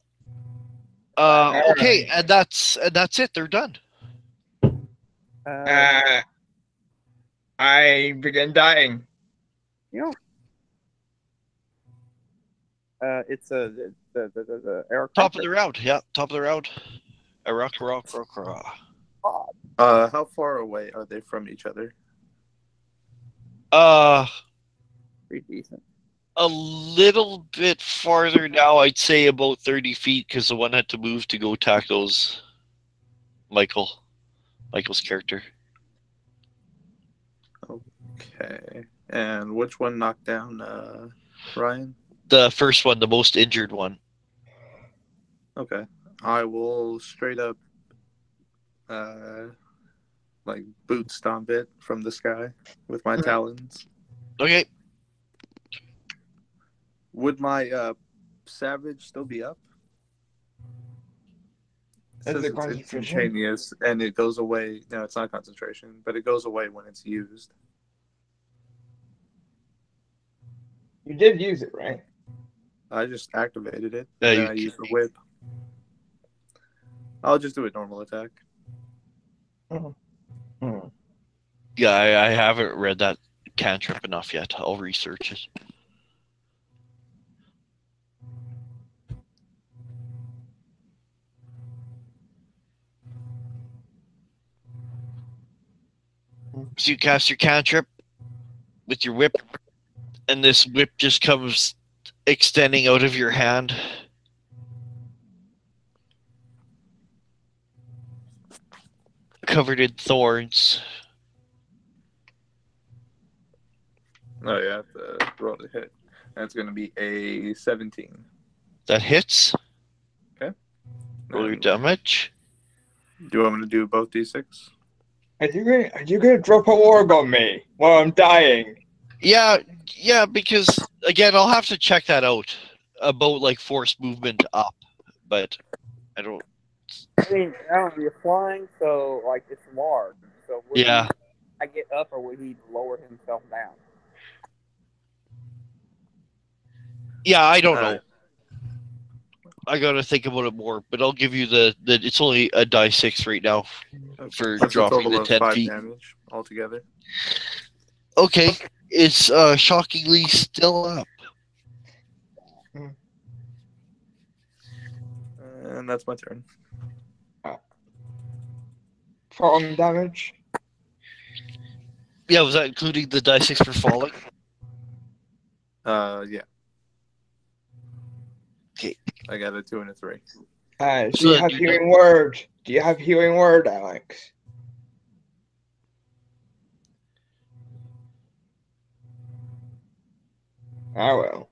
All Okay, right. and that's it. They're done. I begin dying. you know, it's the aircraft. Top of the round. Yeah, top of the round. Rock. How far away are they from each other? Pretty decent. A little bit farther now. I'd say about 30 feet because the one had to move to go attack those. Michael's character. Okay. And which one knocked down Ryan? The first one, the most injured one. Okay. I will straight up like boot stomp it from the sky with my talons. Okay. Would my savage still be up? It says it's instantaneous and it goes away. No, it's not concentration, but it goes away when it's used. You did use it, right? I just activated it. Yeah, And then I used the whip. I'll just do a normal attack. Yeah, I haven't read that cantrip enough yet. I'll research it. So you cast your cantrip with your whip, and this whip just comes extending out of your hand. Covered in thorns. Oh, yeah, I have to roll the hit. That's going to be a 17. That hits. Okay. Roll your damage. Do you want me to do both d6? Are you gonna drop a warg on me while I'm dying? Yeah, because again, I'll have to check that out about like force movement up, but I don't. I mean, I don't know, you're flying, so like it's large. So would Yeah. I get up, or would he lower himself down? Yeah, I don't know. I gotta think about it more, but I'll give you the it's only a die 6 right now for That's dropping a total the of 10 5 feet. damage altogether. Okay, it's shockingly still up. And that's my turn. Falling damage. Yeah, was that including the die 6 for falling? Yeah. Okay. I got a 2 and a 3. Do you have healing word? Do you have healing word, Alex? I will.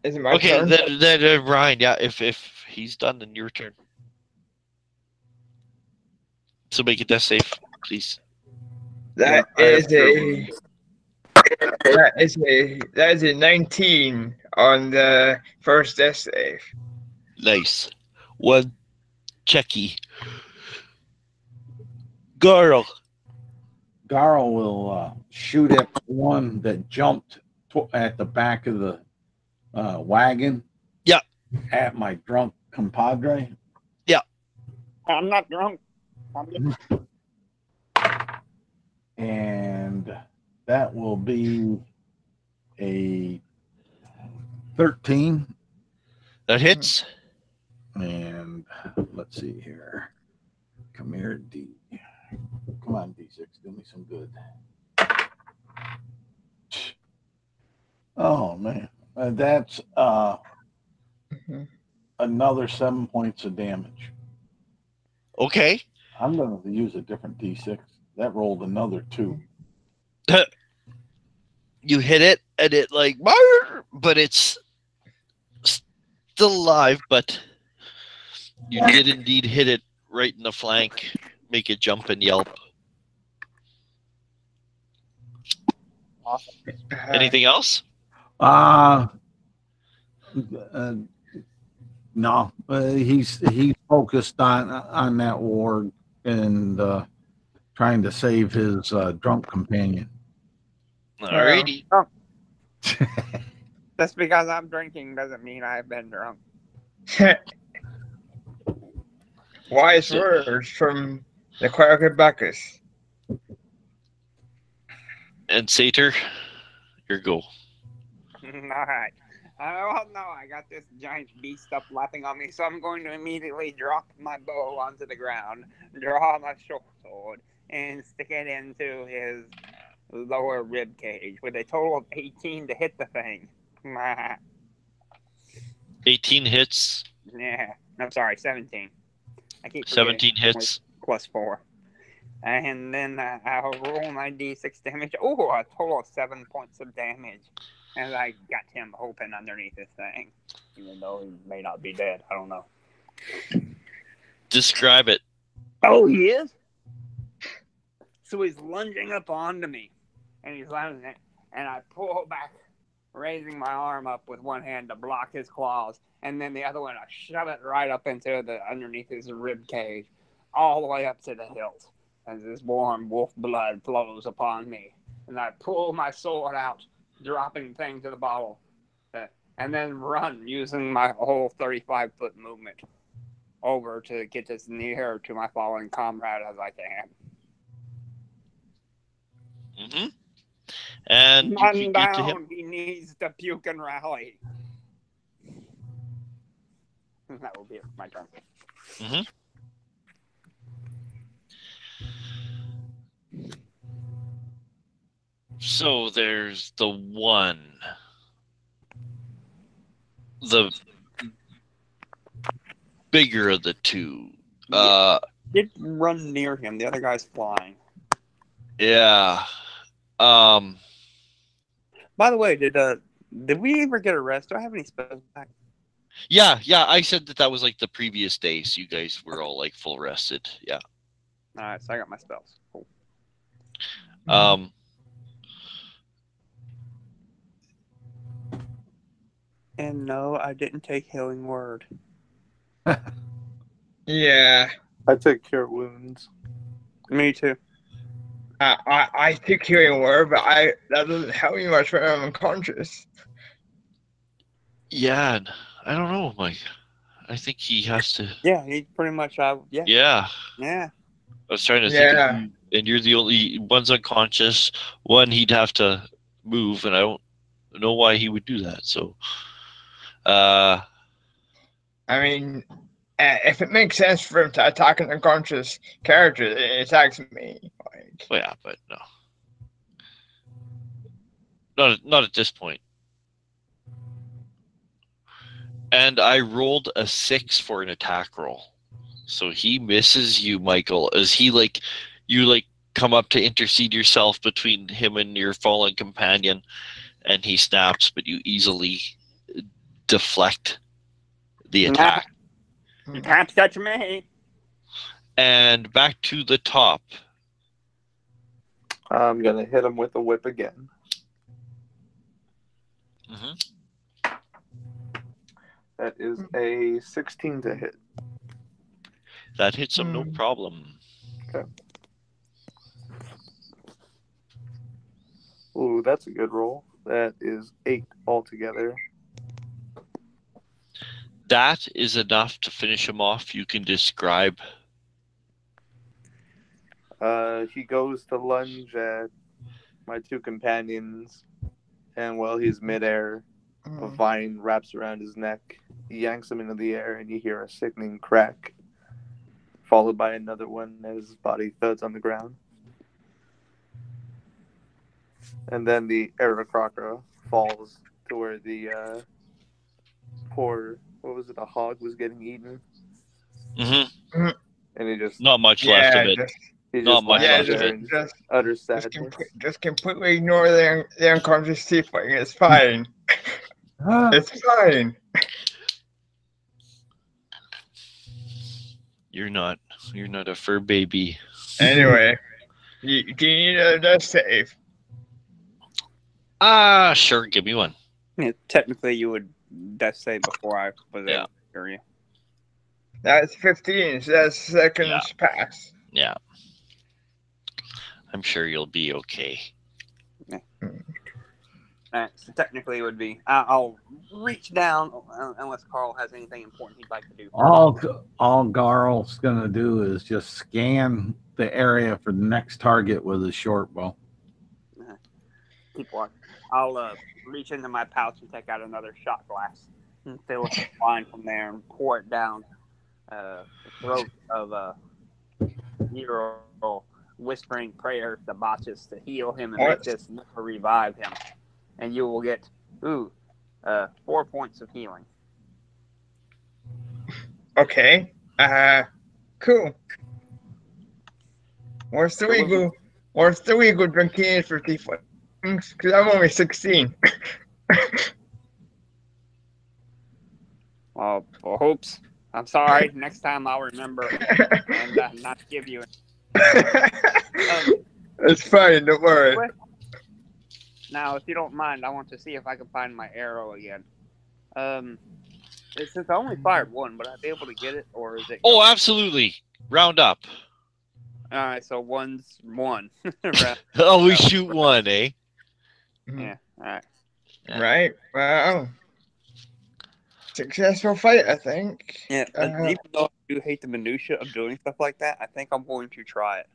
Is it my turn? Then Ryan, yeah, if he's done, then your turn. So make a death save, please. That is a 19 on the first death save. Nice. One checky. Garl will shoot at the one that jumped at the back of the wagon. Yeah. At my drunk compadre. Yeah. I'm not drunk. And that will be a 13. That hits. And let's see here. Come here, D. Come on, D6. Do me some good. Oh, man. That's another 7 points of damage. Okay. I'm going to use a different D6. That rolled another 2. You hit it, and it like, but it's still alive. But you did indeed hit it right in the flank, make it jump and yelp. Awesome. Anything else? Uh, no, he's focused on that ward and trying to save his drunk companion. Alrighty. Oh. Just because I'm drinking doesn't mean I've been drunk. Wise words from the cleric of Bacchus. And Satyr, your go. Alright. Well, no, I got this giant beast up laughing on me, so I'm going to immediately drop my bow onto the ground, draw my short sword, and stick it into his lower rib cage with a total of 18 to hit the thing. 18 hits. Yeah. I'm sorry, 17. I keep 17 hits. Plus 4. And then I'll roll my d6 damage. Oh, a total of 7 points of damage. And I got him open underneath this thing. Even though he may not be dead. I don't know. Describe it. Oh, he is? So he's lunging up onto me. And he's landing it. And I pull back, raising my arm up with one hand to block his claws. And then the other one, I shove it right up into the underneath his rib cage. All the way up to the hilt. As this warm wolf blood flows upon me. And I pull my sword out, dropping things to the bottle. And then run using my whole 35-foot movement over to get as near to my fallen comrade as I can. Mm-hmm. And Man down, he needs to puke and rally. That will be it. My turn. Mm-hmm. So there's the one. The bigger of the two. Did run near him. The other guy's flying. Yeah. By the way, did we ever get a rest? Do I have any spells back? Yeah. I said that was like the previous day, so you guys were all like full rested. Yeah. All right, so I got my spells. Cool. And no, I didn't take healing word. Yeah. I took cure wounds. Me too. I took healing word, but that doesn't help me much when I'm unconscious. Yeah. I don't know, Mike. I think he has to. Yeah, he pretty much. Yeah. Yeah. Yeah. I was trying to think of you, and you're the only one's unconscious. One, he'd have to move, and I don't know why he would do that. So, I mean, if it makes sense for him to attack an unconscious character, it attacks me. well, yeah, but no, not at this point. And I rolled a 6 for an attack roll, so he misses you, Michael. As you come up to intercede yourself between him and your fallen companion, and he snaps, but you easily deflect the attack. You can't touch me. And back to the top. I'm gonna hit him with a whip again. Mm-hmm. That is a 16 to hit. That hits him, no problem. Okay. Ooh, that's a good roll. That is 8 altogether. That is enough to finish him off. You can describe. He goes to lunge at my two companions, and while he's midair, a vine wraps around his neck. He yanks him into the air, and you hear a sickening crack, followed by another one as his body thuds on the ground. And then the Aarakocra falls to where the poor, a hog was getting eaten. Mm-hmm. And he just Not much left of it. he not just much lies left there of it. in utter sadness. Just completely ignore the unconscious tiefling. It's fine. It's fine. You're not a fur baby. Anyway, do you need a death save? Sure, give me one. Yeah, technically, you would death save before I was Yeah. able to hear you. That's 15, so that's seconds pass. Yeah. I'm sure you'll be okay. Alright, so technically it would be. I'll reach down unless Carl has anything important he'd like to do. All Garl's gonna do is just scan the area for the next target with his short bow. Keep watching. I'll reach into my pouch and take out another shot glass and fill it with wine from there and pour it down the throat of Hero, whispering prayers to Botches to heal him and make this liquor revive him. And you will get 4 points of healing. Okay. Cool. Where's the legal? Where's the legal drinking age for tieflings? Because I'm only 16. Well, hopes. I'm sorry. Next time I'll remember and not give you. It's fine. Don't worry. Now, if you don't mind, I want to see if I can find my arrow again. Since I only fired one, would I be able to get it, or is it? Oh, absolutely. Round up. All right, so one's one. Always shoot one, eh? Yeah. All right. Right. Well, successful fight, I think. Yeah. Even though I do hate the minutia of doing stuff like that, I think I'm going to try it.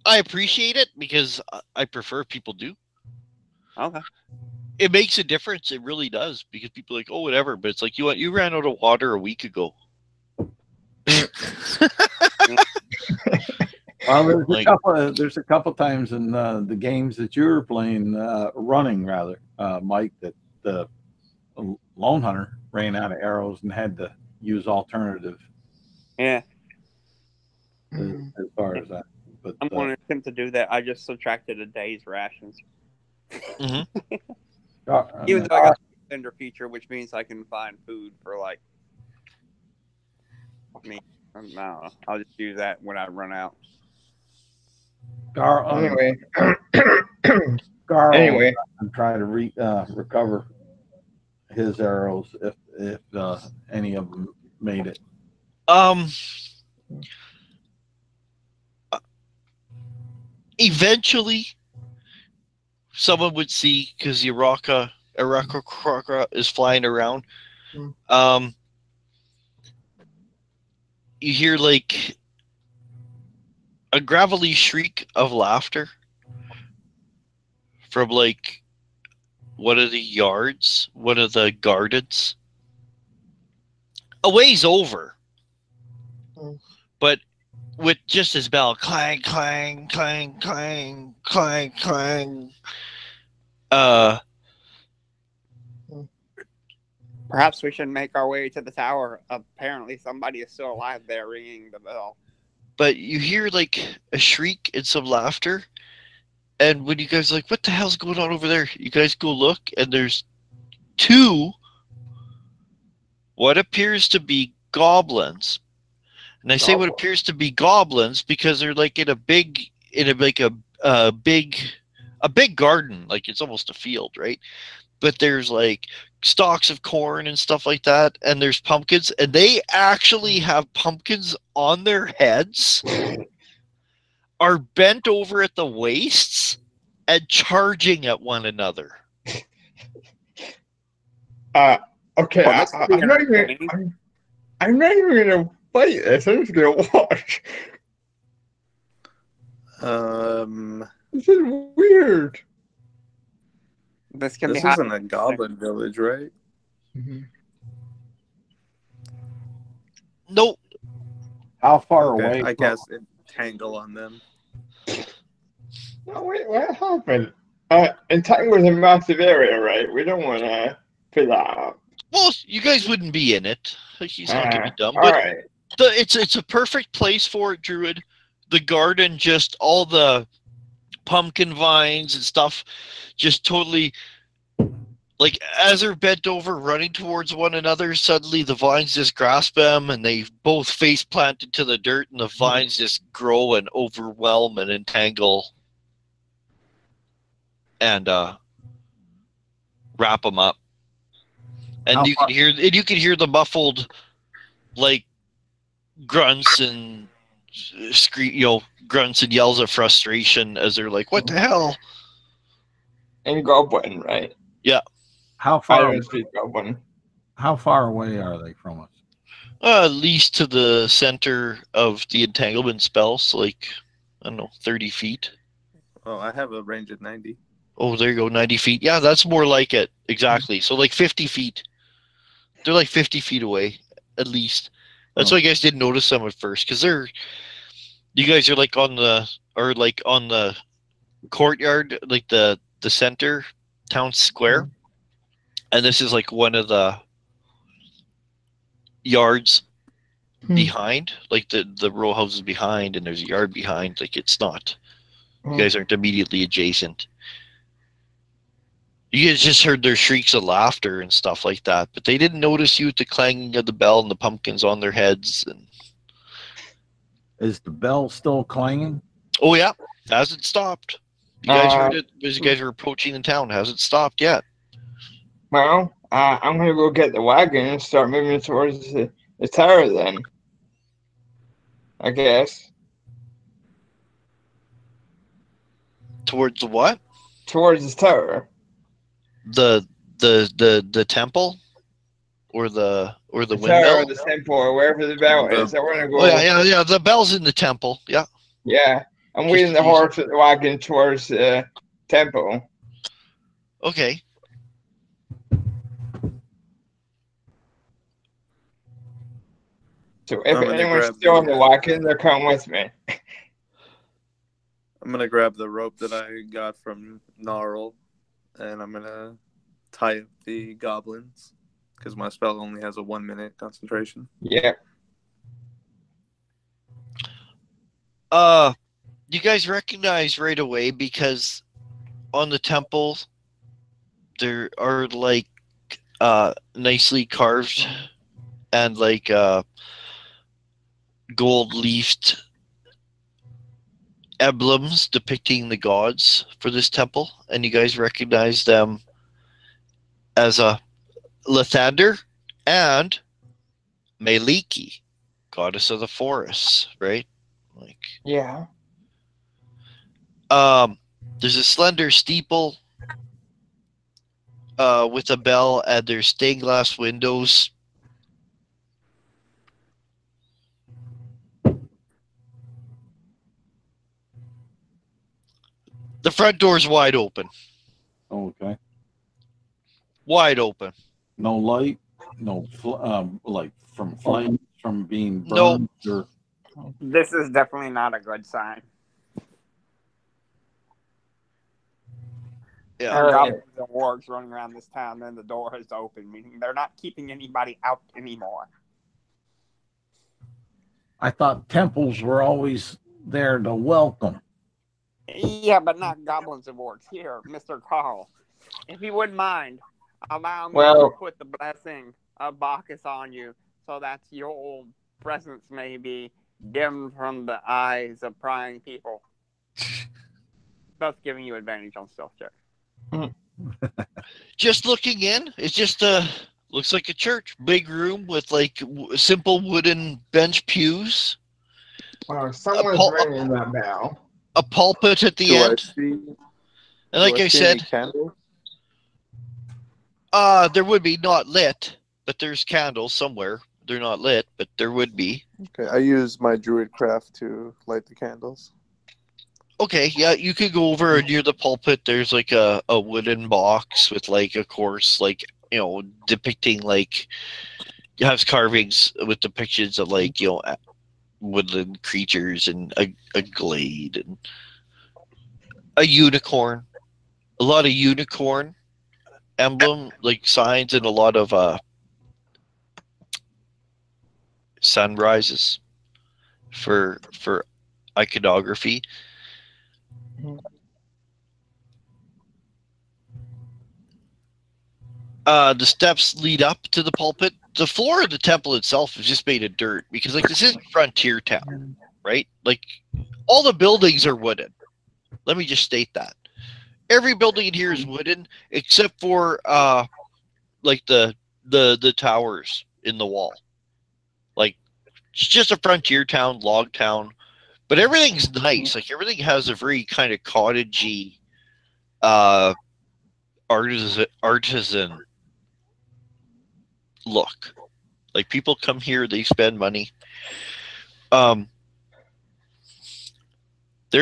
I appreciate it because I prefer people do. Okay. It makes a difference. It really does because people are like, oh, whatever. But it's like you ran out of water a week ago. Well, there's a couple times in the games that you were playing, running rather, Mike, that the lone hunter ran out of arrows and had to use alternative. Yeah. As far as that. But I'm going to attempt to do that. I just subtracted a day's rations. Mm-hmm. Even though I got the vendor feature, which means I can find food for like. I don't know. I'll just use that when I run out. Anyway. Garl and try to recover his arrows if any of them made it. Eventually, someone would see because Araka is flying around. You hear like a gravelly shriek of laughter from like one of the gardens, a ways over, but with just his bell, clang, clang, clang, clang, clang, clang. Perhaps we should make our way to the tower. Apparently, somebody is still alive there, ringing the bell. But you hear like a shriek and some laughter, and when you guys are like, what the hell's going on over there? You guys go look, and there's 2 what appears to be goblins. And I say what appears to be goblins because they're like in a big garden, like it's almost a field, right? But there's like stalks of corn and stuff like that, and there's pumpkins, and they actually have pumpkins on their heads, are bent over at the waists, and charging at one another. Okay, I'm not even gonna fight this. I'm just gonna watch. This is weird. This isn't a goblin village, right? Mm-hmm. Nope. How far away? I guess it tangle on them. Oh, wait, what happened? Entangle's a massive area, right? We don't want to fill that up. Well, you guys wouldn't be in it. He's not gonna be dumb, All but right. it's a perfect place for it, Druid. The garden, just all the pumpkin vines and stuff, just totally like as they're bent over, running towards one another. Suddenly, the vines just grasp them, and they both face plant into the dirt, and the vines just grow and overwhelm and entangle and wrap them up. And How you can hear the muffled like grunts and grunts and yells of frustration as they're like, "What the hell?" And Goblin, right? Yeah. How far? Iron Street Goblin. How far away are they from us? At least to the center of the entanglement spell, so like I don't know, 30 feet. Oh, I have a range of 90. Oh, there you go, 90 feet. Yeah, that's more like it. Exactly. So like 50 feet. They're like 50 feet away, at least. That's why you guys didn't notice them at first, because you guys are like on the courtyard, like the center town square, and this is like one of the yards behind, like the row houses behind, and there's a yard behind. Like it's not. You guys aren't immediately adjacent. You guys just heard their shrieks of laughter and stuff like that, but they didn't notice you with the clanging of the bell and the pumpkins on their heads. And Is the bell still clanging? oh yeah, hasn't stopped. You guys heard it as you guys were approaching the town. Hasn't stopped yet. Well, I'm gonna go get the wagon and start moving towards the tower then. I guess. Towards the what? Towards the tower. The temple, or the The windmill. tower or the temple or wherever the bell is. I wanna go. Oh yeah. The bell's in the temple. Yeah. Yeah. I'm wheeling the horse with the wagon towards the temple. Okay. So if I'm gonna anyone's grab still the, on the wagon, they're coming with me. I'm gonna grab the rope that I got from Gnarl, and I'm gonna tie up the goblins because my spell only has a 1-minute concentration. Yeah. You guys recognize right away because on the temple there are like nicely carved and like gold leafed emblems depicting the gods for this temple, and you guys recognize them as a Lathander and Maliki, goddess of the forests, right? Like Yeah. there's a slender steeple with a bell, and there's stained glass windows. The front door's wide open. Okay. Wide open. No light. No like from flames from being No. burned. Or This is definitely not a good sign. Yeah. There are goblins and wargs running around this town, and the door is open, meaning they're not keeping anybody out anymore. I thought temples were always there to welcome. Yeah, but not goblins and wargs. Here, Mr. Carl, if you wouldn't mind, allow me Well- to put the blessing of Bacchus on you, so that your presence may be dimmed from the eyes of prying people, thus giving you advantage on stealth check. Just looking in, it's just looks like a church. Big room with like simple wooden bench pews, Wow, someone's ringing that bell. a pulpit at the Do I end. see? And like do I see said, any candles? there would be not lit, but there's candles somewhere. They're not lit, but there would be. Okay, I use my druid craft to light the candles. Okay, yeah, you could go over near the pulpit. There's like a wooden box with like a course, like, depicting like, it has carvings with depictions of like, woodland creatures and a glade and a unicorn. A lot of unicorn emblem, like signs, and a lot of sunrises for iconography. The steps lead up to the pulpit. The floor of the temple itself is just made of dirt because, like, this is frontier town, right? Like, all the buildings are wooden. Let me just state that every building in here is wooden except for like the towers in the wall. Like, it's just a frontier town, log town, but everything's nice. Like, everything has a very kind of cottagey, artisan look. Like, people come here, they spend money. There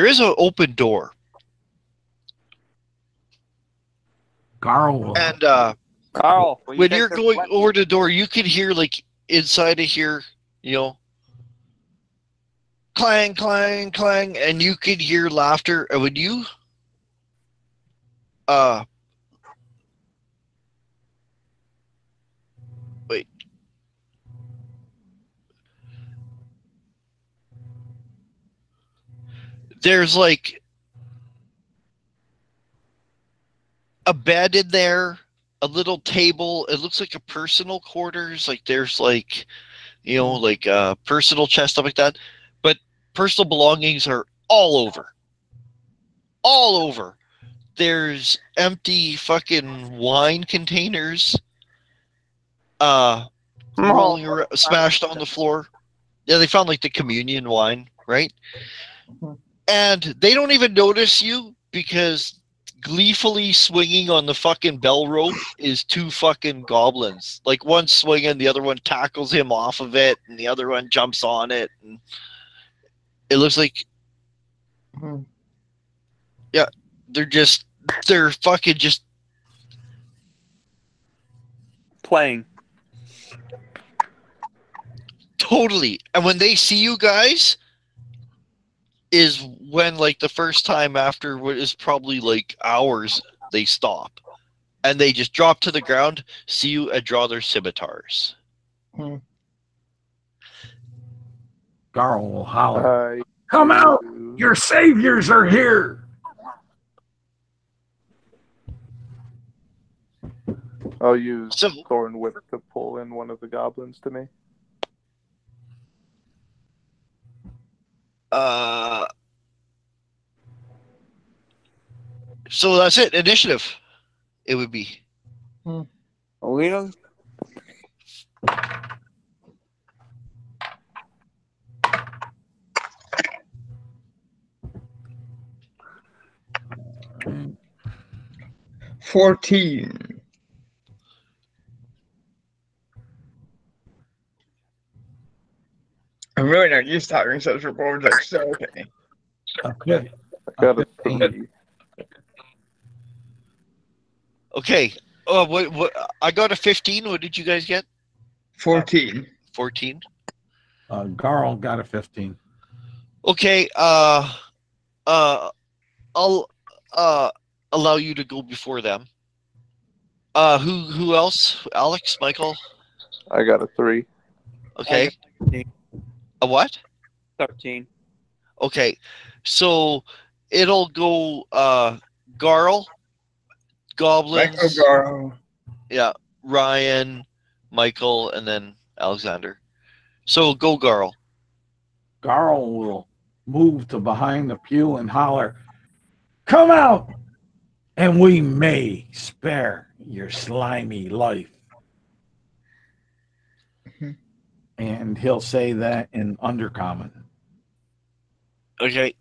is an open door, Carl, and Carl, will you when take you're this going weapon? over the door, you can hear, like, inside of here, you know, clang, clang, clang, and you can hear laughter. And when you wait, there's like a bed in there, a little table. It looks like a personal quarters. Like, there's like, you know, like a personal chest, stuff like that. But personal belongings are all over. All over. There's empty fucking wine containers rolling around, smashed on the floor. Yeah, they found like the communion wine, right? And they don't even notice you because gleefully swinging on the fucking bell rope is two fucking goblins. Like, one swinging, the other one tackles him off of it, and the other one jumps on it. And it looks like, yeah, they're fucking just Playing. totally. And when they see you guys, is when, like, the first time after what is probably like hours, they stop and they just drop to the ground, see you, and draw their scimitars. Carl will holler. I Come out! use- Your saviors are here! I'll use So, Thorn Whip to pull in one of the goblins to me. so that's it. Initiative. It would be. Really? Mm. 14. I'm really not used to having such a board like so okay. Okay. I got a 15. 3. Okay. Oh, what? I got a 15. What did you guys get? 14. 14. Carl got a 15. Okay. I'll allow you to go before them. Who else? Alex, Michael. I got a 3. Okay. A what? 13. Okay. So it'll go Garl, Goblins. Michael Garo. Yeah, Ryan, Michael, and then Alexander. So go Garl. Carl will move to behind the pew and holler, come out, and we may spare your slimy life. And he'll say that in Undercommon. Okay.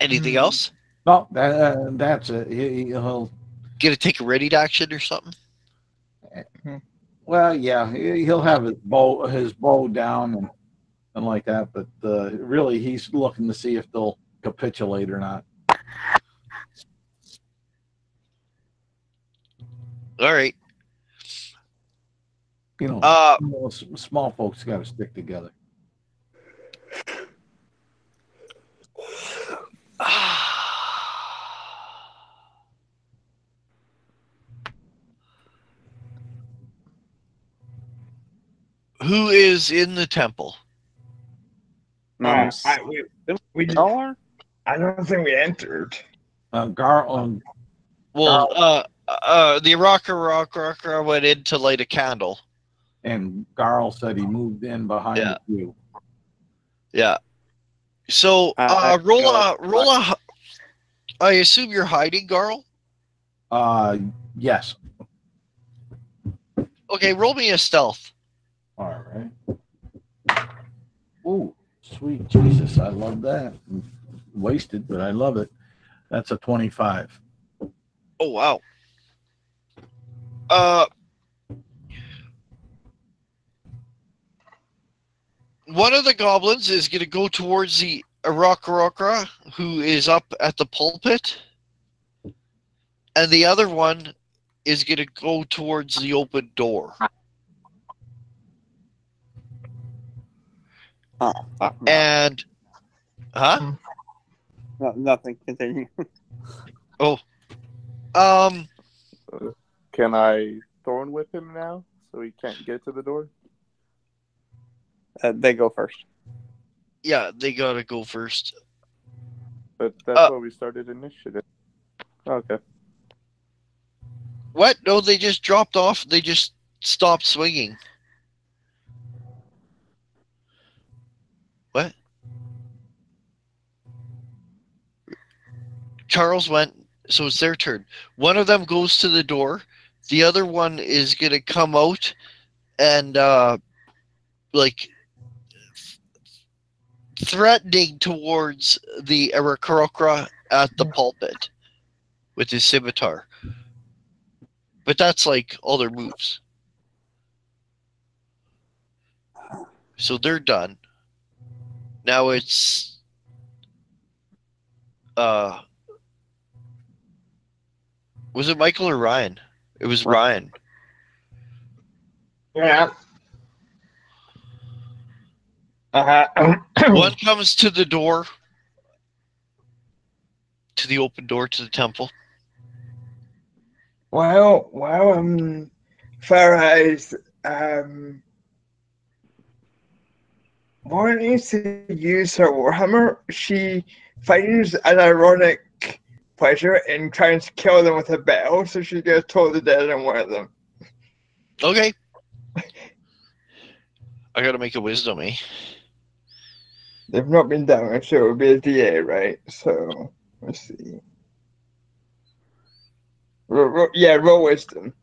Anything else? No, that's it. He'll Get to take a ready to action or something? well, yeah, he'll have his bow down and like that, but really he's looking to see if they'll capitulate or not. All right. You know, small folks got to stick together. who is in the temple? I, we did, Or I don't think we entered. Garland. Well, the rocker went in to light a candle. And Garl said he moved in behind Yeah. you. Yeah. So, roll a. I assume you're hiding, Garl? Yes. Okay, roll me a stealth. All right. Ooh, sweet Jesus. I love that. Wasted, but I love it. That's a 25. Oh, wow. One of the goblins is going to go towards the Arakara, who is up at the pulpit. And the other one is going to go towards the open door. oh, fuck no. And, huh? No, nothing. Continue. Can I thorn whip him now so he can't get to the door? They go first. Yeah, they got to go first. But that's why we started initiative. Okay. What? No, they just dropped off. They just stopped swinging. What? Charles went, so it's their turn. One of them goes to the door. The other one is going to come out and, threatening towards the Arakara at the pulpit with his scimitar. But that's like all their moves. So they're done. Now it's was it Michael or Ryan? It was Ryan. Yeah. One comes to the door, to the open door to the temple. Well, Farah's Warren needs to use her warhammer. She finds an ironic pleasure in trying to kill them with a bell, so she gets totally dead on one of them. Okay. I gotta make a wisdom, eh? They've not been damaged, so it would be a DA, right? So let's see. Roll wisdom.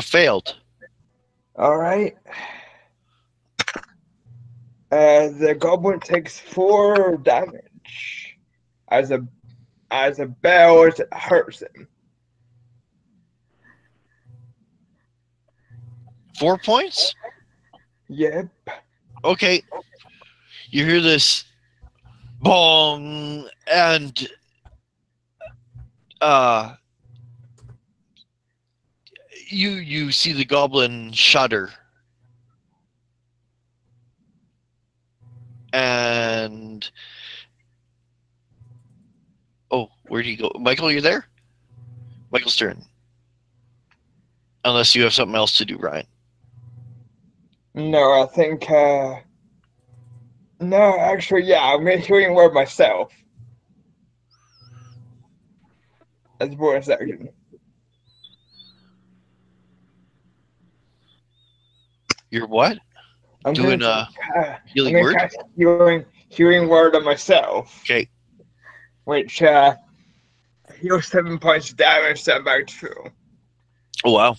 Failed. All right. The goblin takes 4 damage as a bell hurts him. 4 points? Yep. Okay. You hear this bong and you see the goblin shudder. And where'd he go? Michael, you there? Michael's turn. Unless you have something else to do, Ryan. No, I think. No, actually, yeah, I'm gonna healing word myself. As a bonus action. You're what? I'm Doing gonna, healing I'm gonna word? cast healing word on myself. Okay. Which heals 7 points of damage to back through. Oh wow.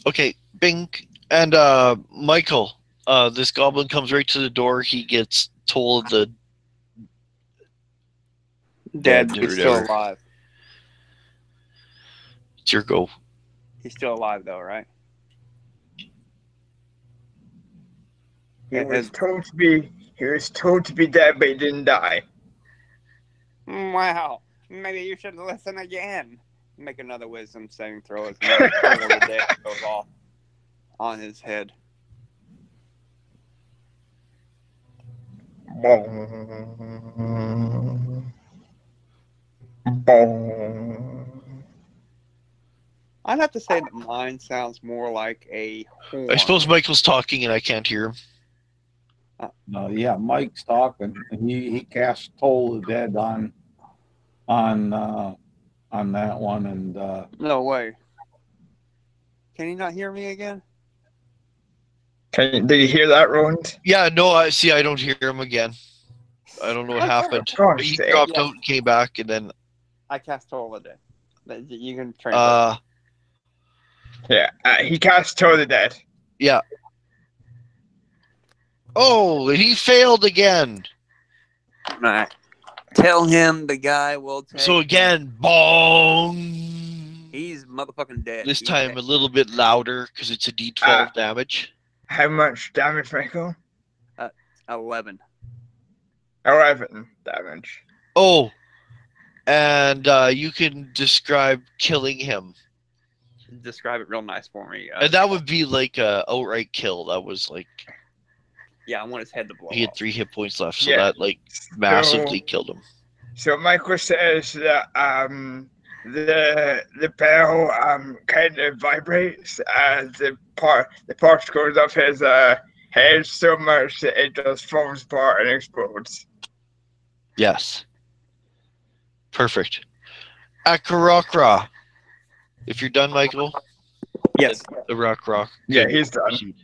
Okay, bing. And Michael, this goblin comes right to the door. He gets told the Dead. Dead He's or still whatever. alive. It's your go. He's still alive, though, right? He was told to be dead, but he didn't die. Wow. Maybe you should listen again. Make another wisdom saving throw as the dead goes off on his head. Bong. Bong. I'd have to say that mine sounds more like a horn. I suppose Michael's talking and I can't hear him. No, yeah, Mike's talking. He cast Toll of the Dead on that one, and No way. Can you not hear me again? Did you hear that, Roland? Yeah, no, I see. I don't hear him again. I don't know what happened. Gosh, He sake. dropped Yeah. out and came back, and then I cast Toll of the Dead. You can translate. Yeah, he cast Toe of the Dead. yeah. Oh, he failed again. Right. Tell him the guy will take. So again, bong. He's motherfucking dead. This He's time dead. a little bit louder because it's a D12 damage. How much damage, Michael? 11. 11 damage. Oh, and you can describe killing him. Describe it real nice for me. And that would be like a outright kill. That was like Yeah, I want his head to blow he had off. 3 hit points left, so Yeah. that like massively killed him. So Michael says that the bell kind of vibrates as the particles of his head so much that it just falls apart and explodes. Yes. Perfect. Akarakra. If you're done, Michael, Yes. the rock. Yeah, he's done.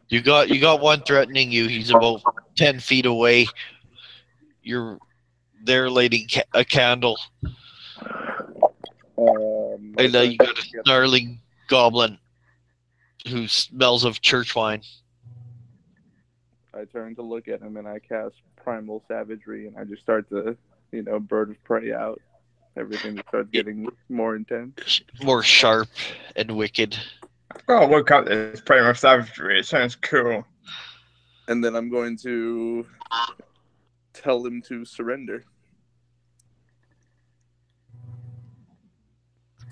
You got one threatening you. He's about 10 feet away. You're there lighting a candle. And you got a snarling goblin who smells of church wine. I turn to look at him and I cast Primal Savagery and I just start to, bird of prey out. Everything just starts getting more intense. More sharp and wicked. Oh, look up this Primal Savagery. It sounds cool. And then I'm going to tell him to surrender.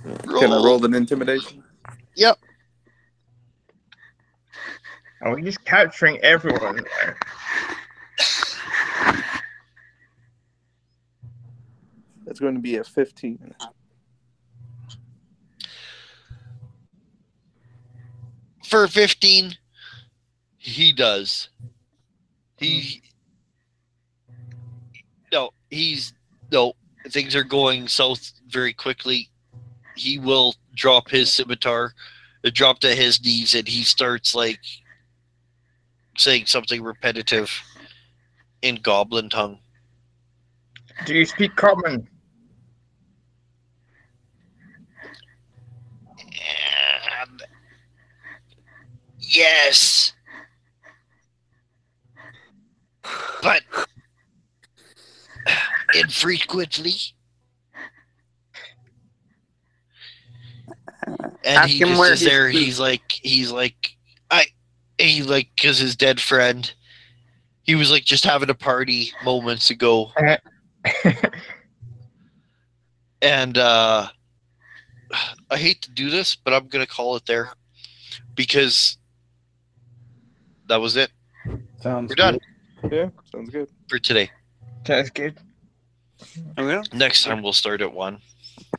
Can I roll an intimidation? Yep. Oh, he's capturing everyone there. That's going to be a 15. For 15, he does. Things are going south very quickly. He will drop his scimitar, drop to his knees, and he starts like saying something repetitive in goblin tongue. Do you speak common? And yes, but infrequently. And Ask he him just where is his there. food- He because his dead friend. He was like just having a party moments ago, and I hate to do this, but I'm gonna call it there because that was it. sounds We're done Yeah, sounds good. for today. Sounds good. Oh, yeah? Next time we'll start at 1.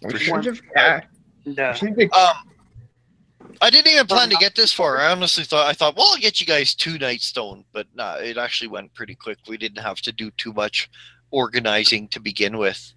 We For should sure. have, Duh. should be, I didn't even plan to get this far. I honestly thought, well, I'll get you guys 2 Nightstone, but nah, it actually went pretty quick. We didn't have to do too much organizing to begin with.